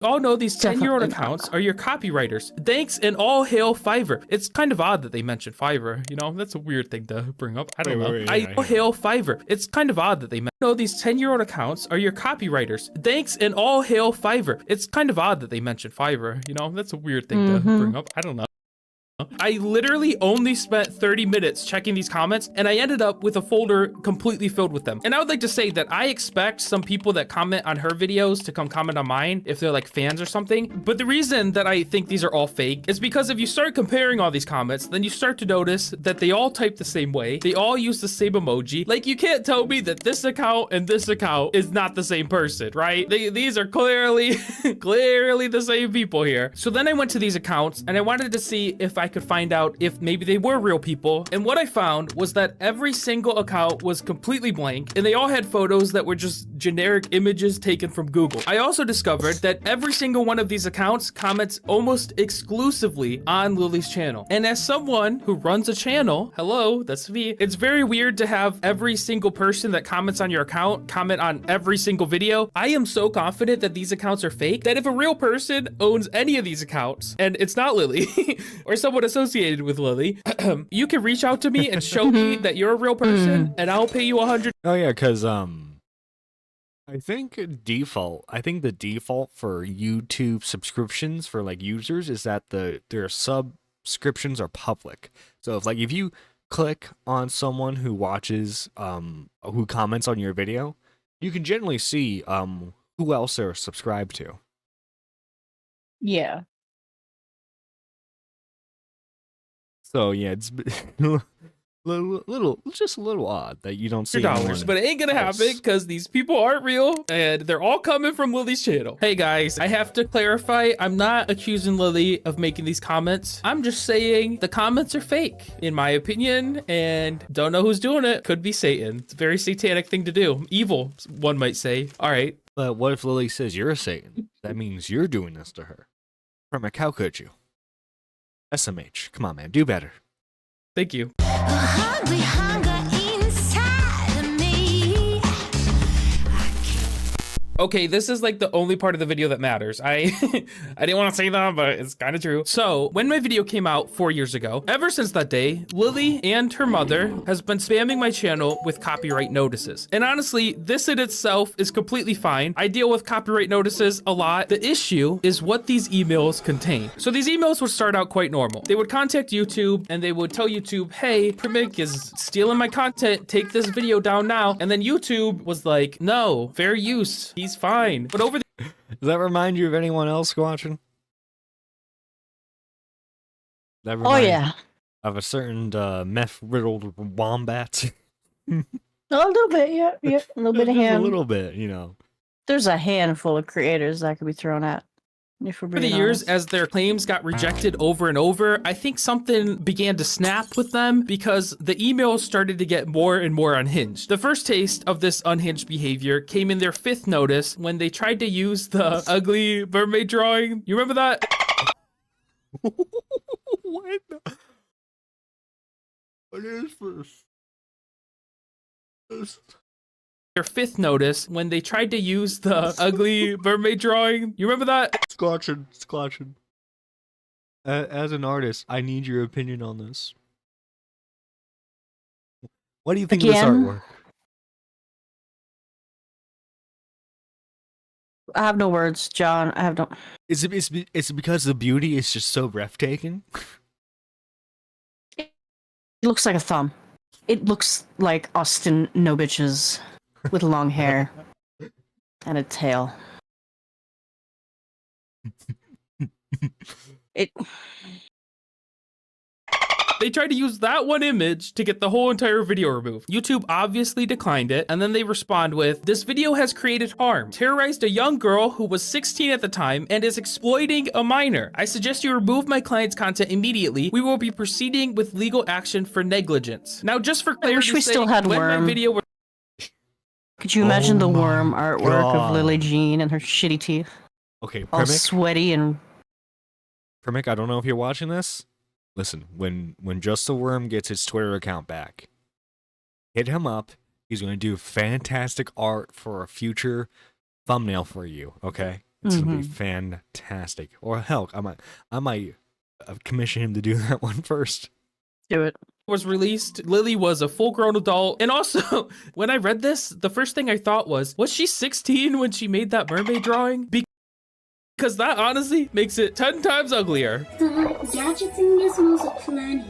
All know these 10-year-old accounts are your copywriters. Thanks and all hail Fiverr. It's kind of odd that they mentioned Fiverr, you know? That's a weird thing to bring up. I don't know. All hail Fiverr. It's kind of odd that they know these 10-year-old accounts are your copywriters. Thanks and all hail Fiverr. It's kind of odd that they mentioned Fiverr, you know? That's a weird thing to bring up. I don't know. I literally only spent 30 minutes checking these comments and I ended up with a folder completely filled with them. And I would like to say that I expect some people that comment on her videos to come comment on mine if they're like fans or something. But the reason that I think these are all fake is because if you start comparing all these comments, then you start to notice that they all type the same way. They all use the same emoji. Like you can't tell me that this account and this account is not the same person, right? These are clearly, clearly the same people here. So then I went to these accounts and I wanted to see if I could find out if maybe they were real people. And what I found was that every single account was completely blank and they all had photos that were just generic images taken from Google. I also discovered that every single one of these accounts comments almost exclusively on Lily's channel. And as someone who runs a channel, hello, that's me, it's very weird to have every single person that comments on your account comment on every single video. I am so confident that these accounts are fake that if a real person owns any of these accounts and it's not Lily or someone associated with Lily, you can reach out to me and show me that you're a real person and I'll pay you 100. Oh yeah, because I think the default for YouTube subscriptions for like users is that their subscriptions are public. So if you click on someone who watches who comments on your video, you can generally see who else they're subscribed to. Yeah. So yeah, it's just a little odd that you don't see dollars, but it ain't gonna happen because these people aren't real and they're all coming from Lily's channel. Hey guys, I have to clarify, I'm not accusing Lily of making these comments. I'm just saying the comments are fake, in my opinion, and don't know who's doing it. Could be Satan. It's a very satanic thing to do. Evil, one might say. All right. But what if Lily says you're a Satan? That means you're doing this to her. Primink, how could you? SMH, come on man, do better. Thank you. Okay, this is like the only part of the video that matters. I didn't want to say that, but it's kind of true. So when my video came out 4 years ago, ever since that day, Lily and her mother has been spamming my channel with copyright notices. And honestly, this in itself is completely fine. I deal with copyright notices a lot. The issue is what these emails contain. So these emails would start out quite normal. They would contact YouTube and they would tell YouTube, hey, Primink is stealing my content. Take this video down now. And then YouTube was like, no, fair use. He's fine. But over the Does that remind you of anyone else watching? That Oh reminds yeah, of a certain meth-riddled wombat. a little bit. Yeah, yeah, a little bit of Just a him. little bit, you know. There's a handful of creators that could be thrown at. If we're Over the being years, honest. as their claims got rejected over and over, I think something began to snap with them because the emails started to get more and more unhinged. The first taste of this unhinged behavior came in their 5th notice when they tried to use the ugly mermaid drawing. You remember that? What? What is this? Their 5th notice when they tried to use the ugly mermaid drawing. You remember that? Scotching. As an artist, I need your opinion on this. What do you think of this Again? artwork? I have no words, John. I have no. Is it because the beauty is just so breathtaking? It looks like a thumb. It looks like Austin No Bitches with long hair and a tail. It. They tried to use that one image to get the whole entire video removed. YouTube obviously declined it, and then they respond with, "This video has created harm, terrorized a young girl who was 16 at the time, and is exploiting a minor. I suggest you remove my client's content immediately. We will be proceeding with legal action for negligence." Now, just for I wish clarity's we still sake, had when my Worm. video was Could you imagine the Oh my worm artwork God. of Lily Jean and her shitty teeth, Okay, all Primink, sweaty and I don't know if you're watching this. Listen, when Just a Worm gets his Twitter account back, hit him up. He's going to do fantastic art for a future thumbnail for you. Okay, it's going to be fantastic. Or hell, I might commission him to do that one first. do it. was released, Lily was a full-grown adult. And also, when I read this, the first thing I thought was she 16 when she made that mermaid drawing? Because that honestly makes it 10 times uglier. The gadgets in gizmos are plenty.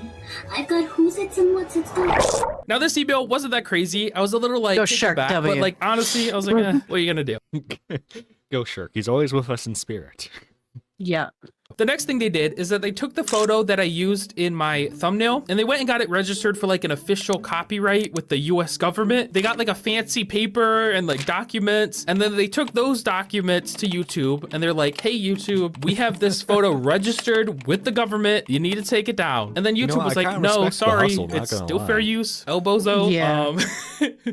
I've got who's its and what's its going. Now this email wasn't that crazy. I was a little like Go taken Shark back, W. but like honestly, I was like, what are you gonna do? Go Shirk. He's always with us in spirit. Yeah. The next thing they did is that they took the photo that I used in my thumbnail and they went and got it registered for like an official copyright with the US government. They got like a fancy paper and like documents, and then they took those documents to YouTube and they're like, "Hey YouTube, we have this photo registered with the government. You need to take it down." And then YouTube was like, "No, sorry, it's still fair use, elbozo." Yeah.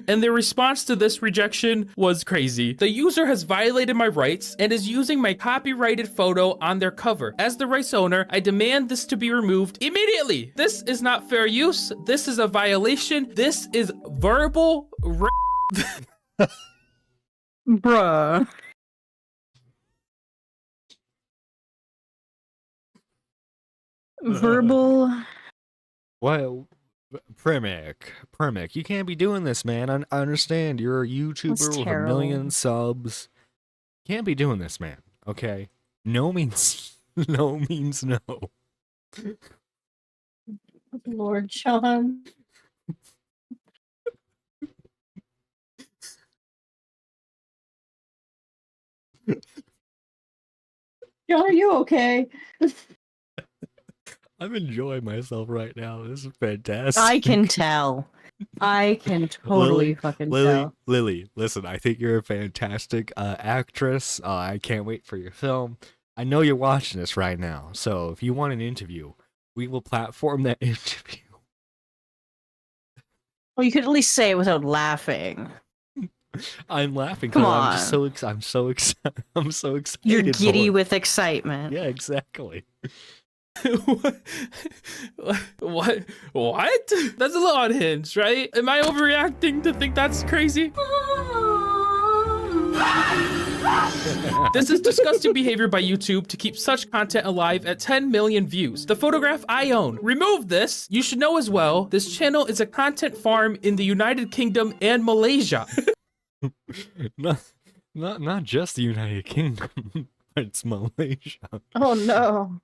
And their response to this rejection was crazy. "The user has violated my rights and is using my copyrighted photo on their cover. As the rights owner, I demand this to be removed immediately. This is not fair use. This is a violation. This is verbal Bruh. Verbal. Well, Primink, you can't be doing this, man. I understand you're a YouTuber with a terrible. million subs. Can't be doing this, man. Okay, no means no means no. Lord John. John, are you okay? I'm enjoying myself right now. This is fantastic. I can tell. I can totally fucking tell. Lily, listen, I think you're a fantastic actress. I can't wait for your film. I know you're watching this right now, so if you want an interview, we will platform that interview. Well, you could at least say it without laughing. I'm laughing Come because on. I'm just so I'm so excited. I'm so excited. You're for giddy it. with excitement. Yeah, exactly. What? That's a little unhinged, right? Am I overreacting to think that's crazy? This is disgusting behavior by YouTube to keep such content alive at 10 million views. The photograph I own. Remove this. You should know as well, this channel is a content farm in the United Kingdom and Malaysia. not just the United Kingdom, but it's Malaysia. Oh no.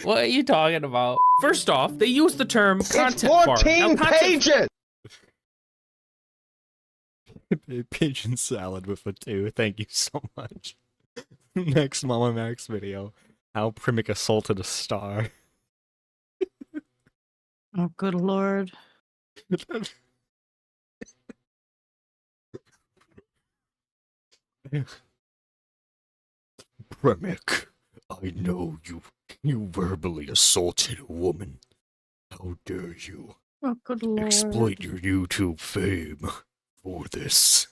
What are you talking about? First off, they use the term content farm. Now, content Pigeon salad with a 2. Thank you so much. Next Mama Max video. How Primink assaulted a star. Oh, good lord. Primink, I know you verbally assaulted a woman. How dare you Oh, good lord. exploit your YouTube fame for this?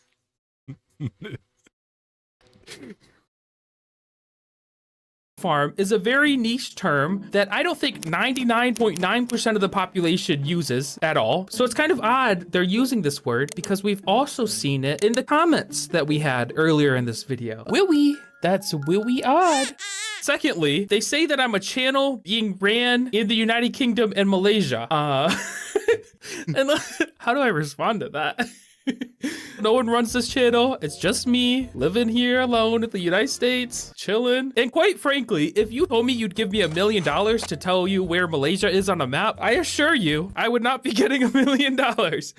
Farm is a very niche term that I don't think 99.9% of the population uses at all. So it's kind of odd they're using this word because we've also seen it in the comments that we had earlier in this video. Willy, that's willy odd. Secondly, they say that I'm a channel being ran in the United Kingdom and Malaysia. And how do I respond to that? No one runs this channel. It's just me living here alone in the United States, chilling. And quite frankly, if you told me you'd give me $1 million to tell you where Malaysia is on a map, I assure you I would not be getting $1 million.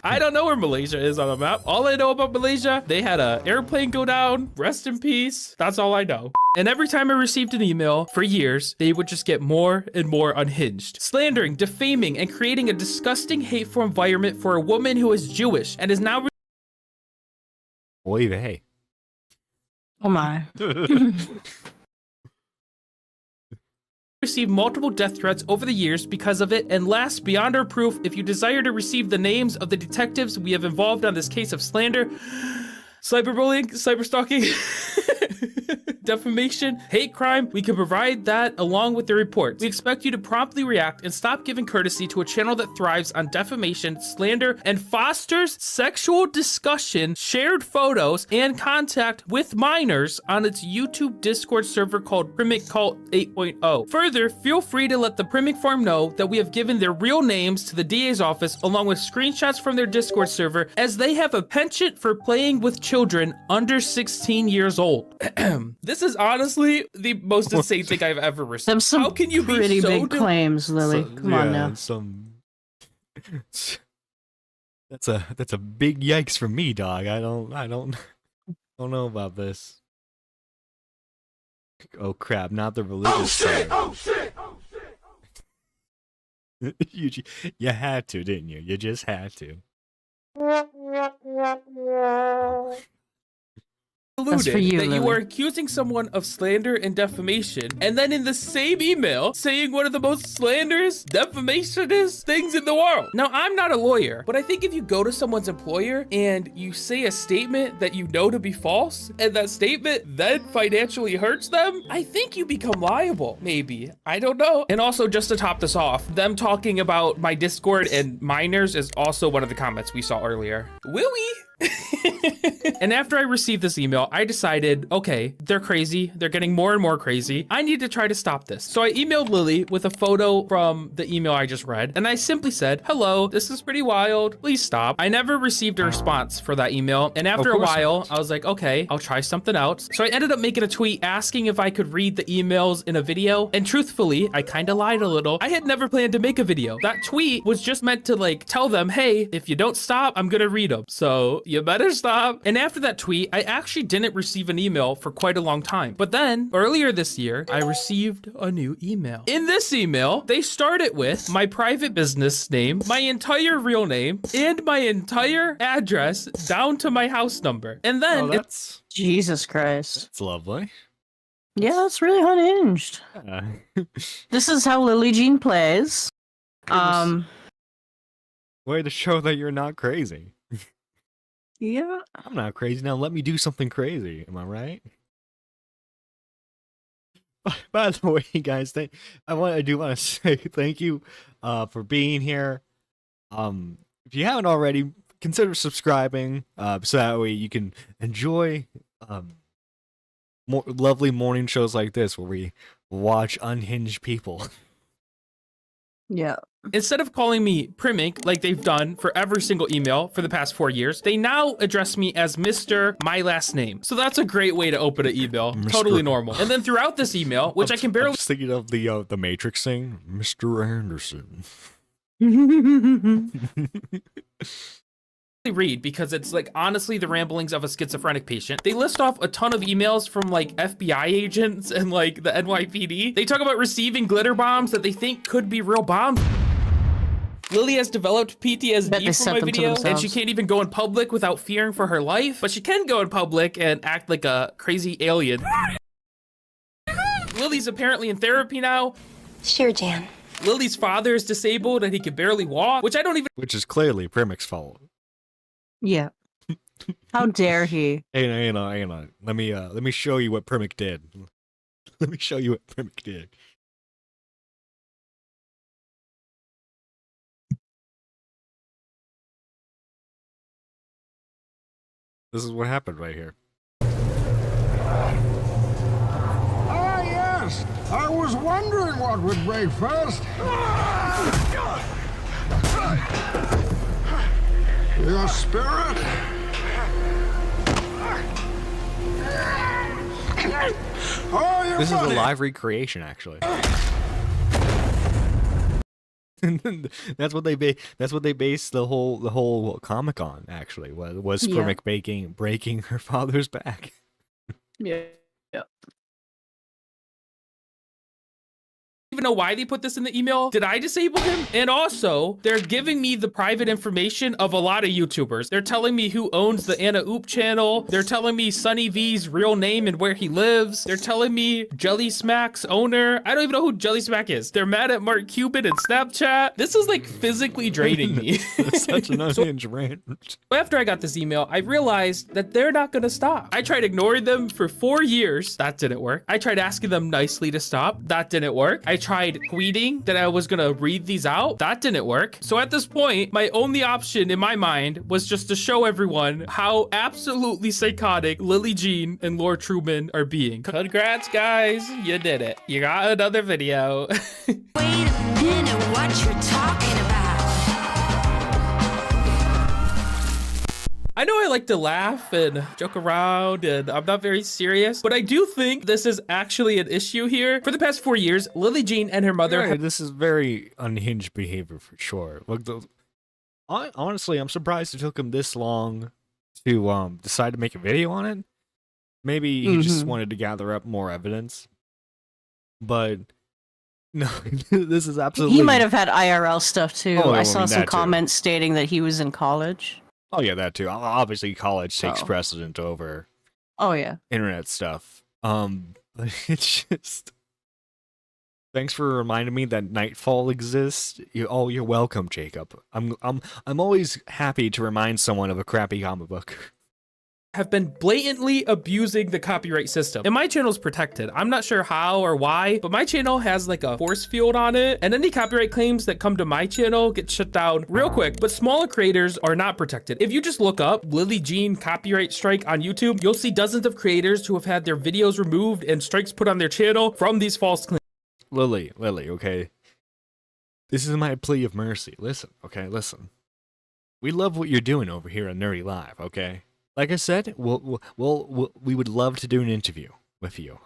I don't know where Malaysia is on a map. All I know about Malaysia, they had an airplane go down. Rest in peace. That's all I know. And every time I received an email for years, they would just get more and more unhinged, slandering, defaming, and creating a disgusting, hateful environment for a woman who is Jewish and is now Oy vey. Oh my. received multiple death threats over the years because of it, and last, beyond our proof, if you desire to receive the names of the detectives we have involved on this case of slander, cyberbullying, cyberstalking, defamation, hate crime, we can provide that along with the report. We expect you to promptly react and stop giving courtesy to a channel that thrives on defamation, slander, and fosters sexual discussion, shared photos, and contact with minors on its YouTube Discord server called Primink Cult 8.0. Further, feel free to let the Primink Farm know that we have given their real names to the DA's office along with screenshots from their Discord server, as they have a penchant for playing with children under 16 years old. This is honestly the most insane thing I've ever received. How can you be pretty so big claims, Lily? Come on now. That's a big yikes for me, dog. I don't know about this. Oh crap! Not the religious part. Oh shit! You had to, didn't you? You just had to. Alluded for you, that you Lily. are accusing someone of slander and defamation, and then in the same email saying one of the most slanderous, defamationist things in the world. Now, I'm not a lawyer, but I think if you go to someone's employer and you say a statement that you know to be false, and that statement then financially hurts them, I think you become liable. Maybe. I don't know. And also, just to top this off, them talking about my Discord and minors is also one of the comments we saw earlier. Will we? And after I received this email, I decided, okay, they're crazy. They're getting more and more crazy. I need to try to stop this. So I emailed Lily with a photo from the email I just read, and I simply said, hello, this is pretty wild. Please stop. I never received a response for that email. And after a while, I was like, okay, I'll try something else. So I ended up making a tweet asking if I could read the emails in a video. And truthfully, I kind of lied a little. I had never planned to make a video. That tweet was just meant to like tell them, hey, if you don't stop, I'm gonna read them. So you better stop. And after that tweet, I actually didn't receive an email for quite a long time. But then earlier this year, I received a new email. In this email, they started with my private business name, my entire real name, and my entire address down to my house number. And then that's Jesus Christ. It's lovely. Yeah, that's really unhinged. This is how Lily Jean plays. Way to show that you're not crazy. Yeah. I'm not crazy. Now let me do something crazy. Am I right? By the way, guys, I do want to say thank you for being here. If you haven't already, consider subscribing so that way you can enjoy more lovely morning shows like this where we watch unhinged people. Yeah. Instead of calling me Primink like they've done for every single email for the past 4 years, they now address me as Mr. My last name. So that's a great way to open an email. Totally normal. And then throughout this email, which I can barely... I'm just thinking of the Matrix thing, Mr. Anderson. read because it's like honestly the ramblings of a schizophrenic patient. They list off a ton of emails from like FBI agents and like the NYPD. They talk about receiving glitter bombs that they think could be real bombs. Lily has developed PTSD from my video, and she can't even go in public without fearing for her life, but she can go in public and act like a crazy alien. Lily's apparently in therapy now. Sure, Jan. Lily's father is disabled and he can barely walk, which I don't even— Which is clearly Primink's fault. Yeah. How dare he? Hang on. Let me show you what Primink did. Let me show you what Primink did. This is what happened right here. Ah, yes. I was wondering what would break first. Your spirit? Oh, this is a live recreation, actually. That's what they based the whole comic on. Actually, was Primink breaking her father's back. Yeah. even know why they put this in the email. Did I disable him? And also, they're giving me the private information of a lot of YouTubers. They're telling me who owns the Anna Oop channel. They're telling me Sunny V's real name and where he lives. They're telling me Jelly Smack's owner. I don't even know who Jelly Smack is. They're mad at Mark Cuban and Snapchat. This is like physically draining me. Such an unhinged rant. After I got this email, I realized that they're not gonna stop. I tried ignoring them for 4 years. That didn't work. I tried asking them nicely to stop. That didn't work. I tried tweeting that I was gonna read these out. That didn't work. So at this point, my only option in my mind was just to show everyone how absolutely psychotic Lily Jean and Lord Truman are being. Congrats, guys. You did it. You got another video. Wait a minute, what you're talking about? I know I like to laugh and joke around and I'm not very serious, but I do think this is actually an issue here. For the past 4 years, Lily Jean and her mother— Right, this is very unhinged behavior for sure. Look, honestly, I'm surprised it took him this long to decide to make a video on it. Maybe he just wanted to gather up more evidence. But no, this is absolutely— He might have had IRL stuff too. Oh, I saw some that too. comments stating that he was in college. Oh yeah, that too. Obviously, college takes Oh. precedent over Oh yeah. internet stuff. But it's just— thanks for reminding me that Nightfall exists. You're welcome, Jacob. I'm always happy to remind someone of a crappy comic book. have been blatantly abusing the copyright system. And my channel's protected. I'm not sure how or why, but my channel has like a force field on it, and any copyright claims that come to my channel get shut down real quick. But smaller creators are not protected. If you just look up Lily Jean copyright strike on YouTube, you'll see dozens of creators who have had their videos removed and strikes put on their channel from these false claims. Lily, okay? This is my plea of mercy. Listen, okay, listen. We love what you're doing over here on Nerdy Live, okay? Like I said, we would love to do an interview with you.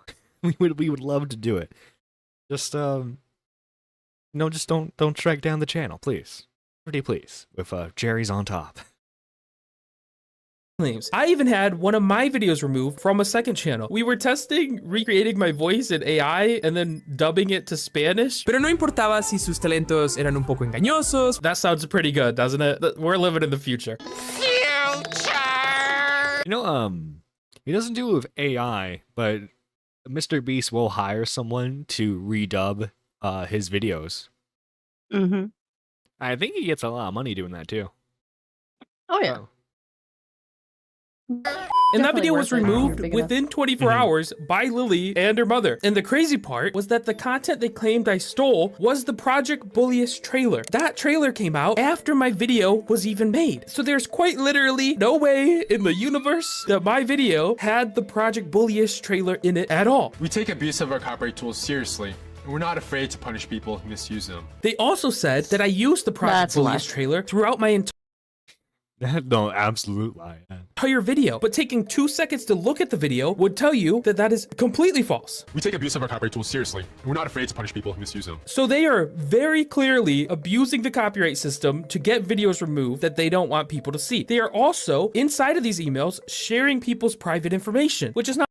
we would love to do it. Just just don't strike down the channel, please. Pretty please. With Jerry's on top. Claims. I even had one of my videos removed from a second channel. We were testing recreating my voice in AI and then dubbing it to Spanish. Pero no importaba si sus talentos eran un poco engañosos. That sounds pretty good, doesn't it? We're living in the future. You know, he doesn't do it with AI, but Mr. Beast will hire someone to redub his videos. Mm-hmm. I think he gets a lot of money doing that too. Oh yeah. And that video was removed within 24 hours by Lily and her mother. And the crazy part was that the content they claimed I stole was the Project Bulliest trailer. That trailer came out after my video was even made. So there's quite literally no way in the universe that my video had the Project Bulliest trailer in it at all. We take abuse of our copyright tools seriously, and we're not afraid to punish people who misuse them. They also said that I used the Project Bulliest trailer throughout my entire— No, absolute lie. entire video, but taking 2 seconds to look at the video would tell you that that is completely false. We take abuse of our copyright tools seriously, and we're not afraid to punish people who misuse them. So they are very clearly abusing the copyright system to get videos removed that they don't want people to see. They are also, inside of these emails, sharing people's private information, which is not...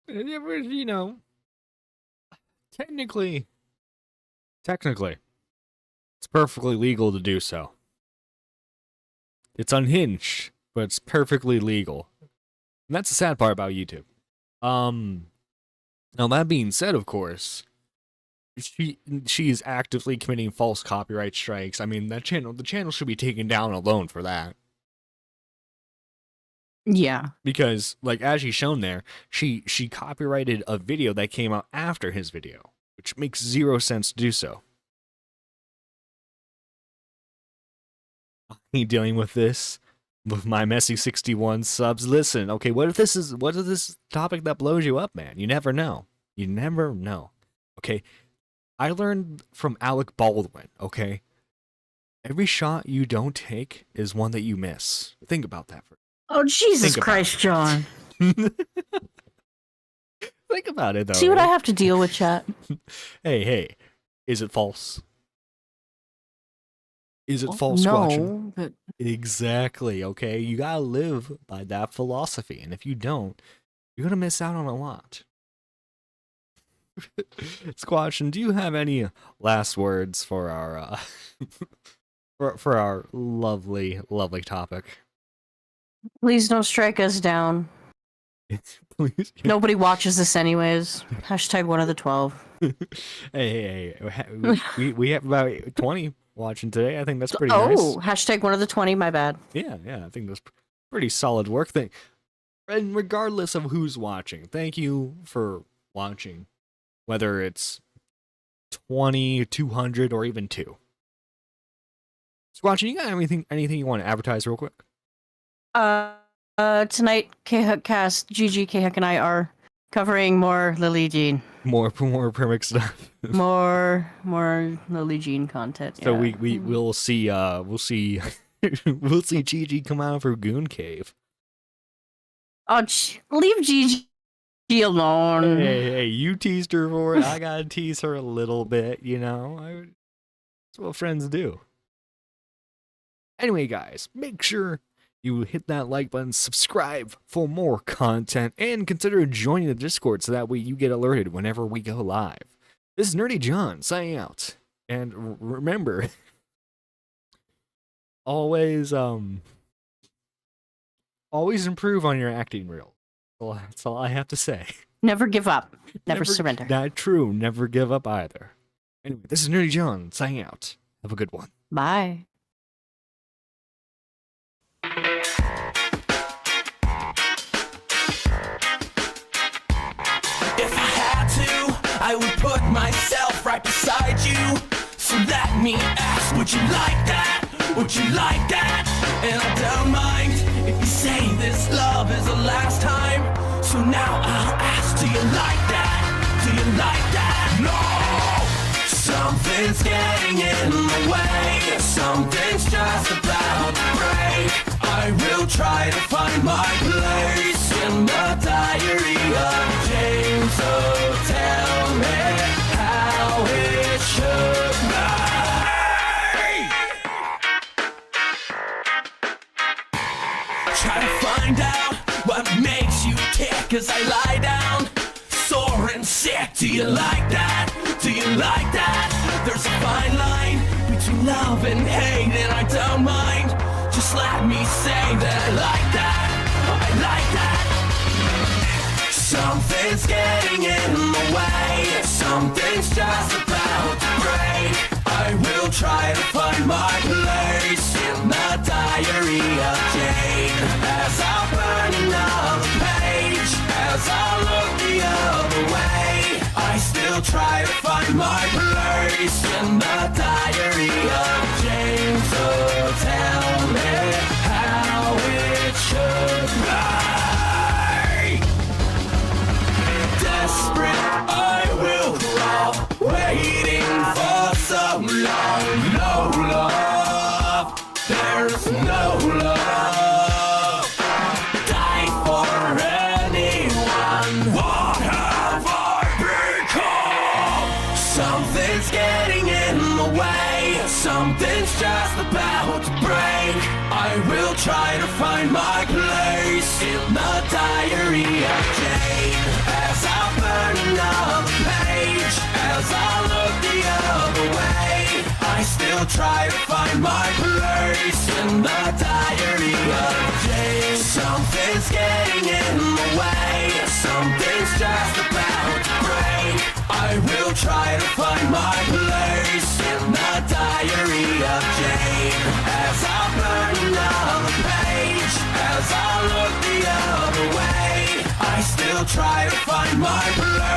You know, technically, it's perfectly legal to do so. It's unhinged, but it's perfectly legal. And that's the sad part about YouTube. Now that being said, of course, she is actively committing false copyright strikes. I mean, the channel should be taken down alone for that. Yeah. Because, like, as she's shown there, she copyrighted a video that came out after his video, which makes zero sense to do so. Me dealing with this with my messy 61 subs. Listen, okay, what if this topic that blows you up, man? You never know. You never know. Okay, I learned from Alec Baldwin. Okay, every shot you don't take is one that you miss. Think about that for. Oh Jesus Christ, John! Think about it though. See what I have to deal with, chat. Hey, is it false? Is it false, Squatchin? No, but... Exactly, okay? You gotta live by that philosophy, and if you don't, you're gonna miss out on a lot. Squatchin, do you have any last words for our for our lovely topic? Please don't strike us down. Please. Nobody watches this anyways. Hashtag one of the 12. Hey, we have about 20 watching today. I think that's pretty nice. Oh, hashtag one of the 20, my bad. Yeah, I think that's pretty solid work thing. And regardless of who's watching, thank you for watching. Whether it's 20, 200, or even 2. Squatchin, you got anything you want to advertise real quick? Tonight, K-Huckcast, GG, K-Huck, and I are covering more Lily Jean. More Primink stuff. more Lily Jean content. So yeah. we'll see we'll see Gigi come out of her goon cave. Oh, leave Gigi alone. Hey, you teased her for it. I gotta tease her a little bit, you know. That's what friends do. Anyway, guys, make sure you hit that like button, subscribe for more content, and consider joining the Discord so that way you get alerted whenever we go live. This is Nerdy John signing out. And remember, always improve on your acting reel. Well, that's all I have to say. Never give up. Never surrender. Not true. Never give up either. Anyway, this is Nerdy John signing out. Have a good one. Bye. I would put myself right beside you. So let me ask, would you like that? Would you like that? And I don't mind if you say this love is the last time. So now I'll ask, do you like that? Do you like that? No! Something's getting in the way. Something's just about to break. I will try to find my place in the diary of James. So tell me how it should be. Try to find out what makes you tick as I lie down, sore and sick. Do you like that? Do you like that? There's a fine line between love and hate, and I don't mind. Just let me say that I like that. I like that. Something's getting in the way. Something's just about to break. I will try to find my place in the diary of Jane. As I burn another page, as I look the other way, I still try to find my place in the diary of Jane. So tell me how it should be. Desperate, I will crawl, waiting for so long. No love, there's no love. find my place in the diary of Jane. As I burn another page, as I look the other way, I still try to find my place in the diary of Jane. Something's getting in the way, something's just about to break. I will try to find my place in the diary of Jane. As I burn another page, as I look the other way, I still try to find my place.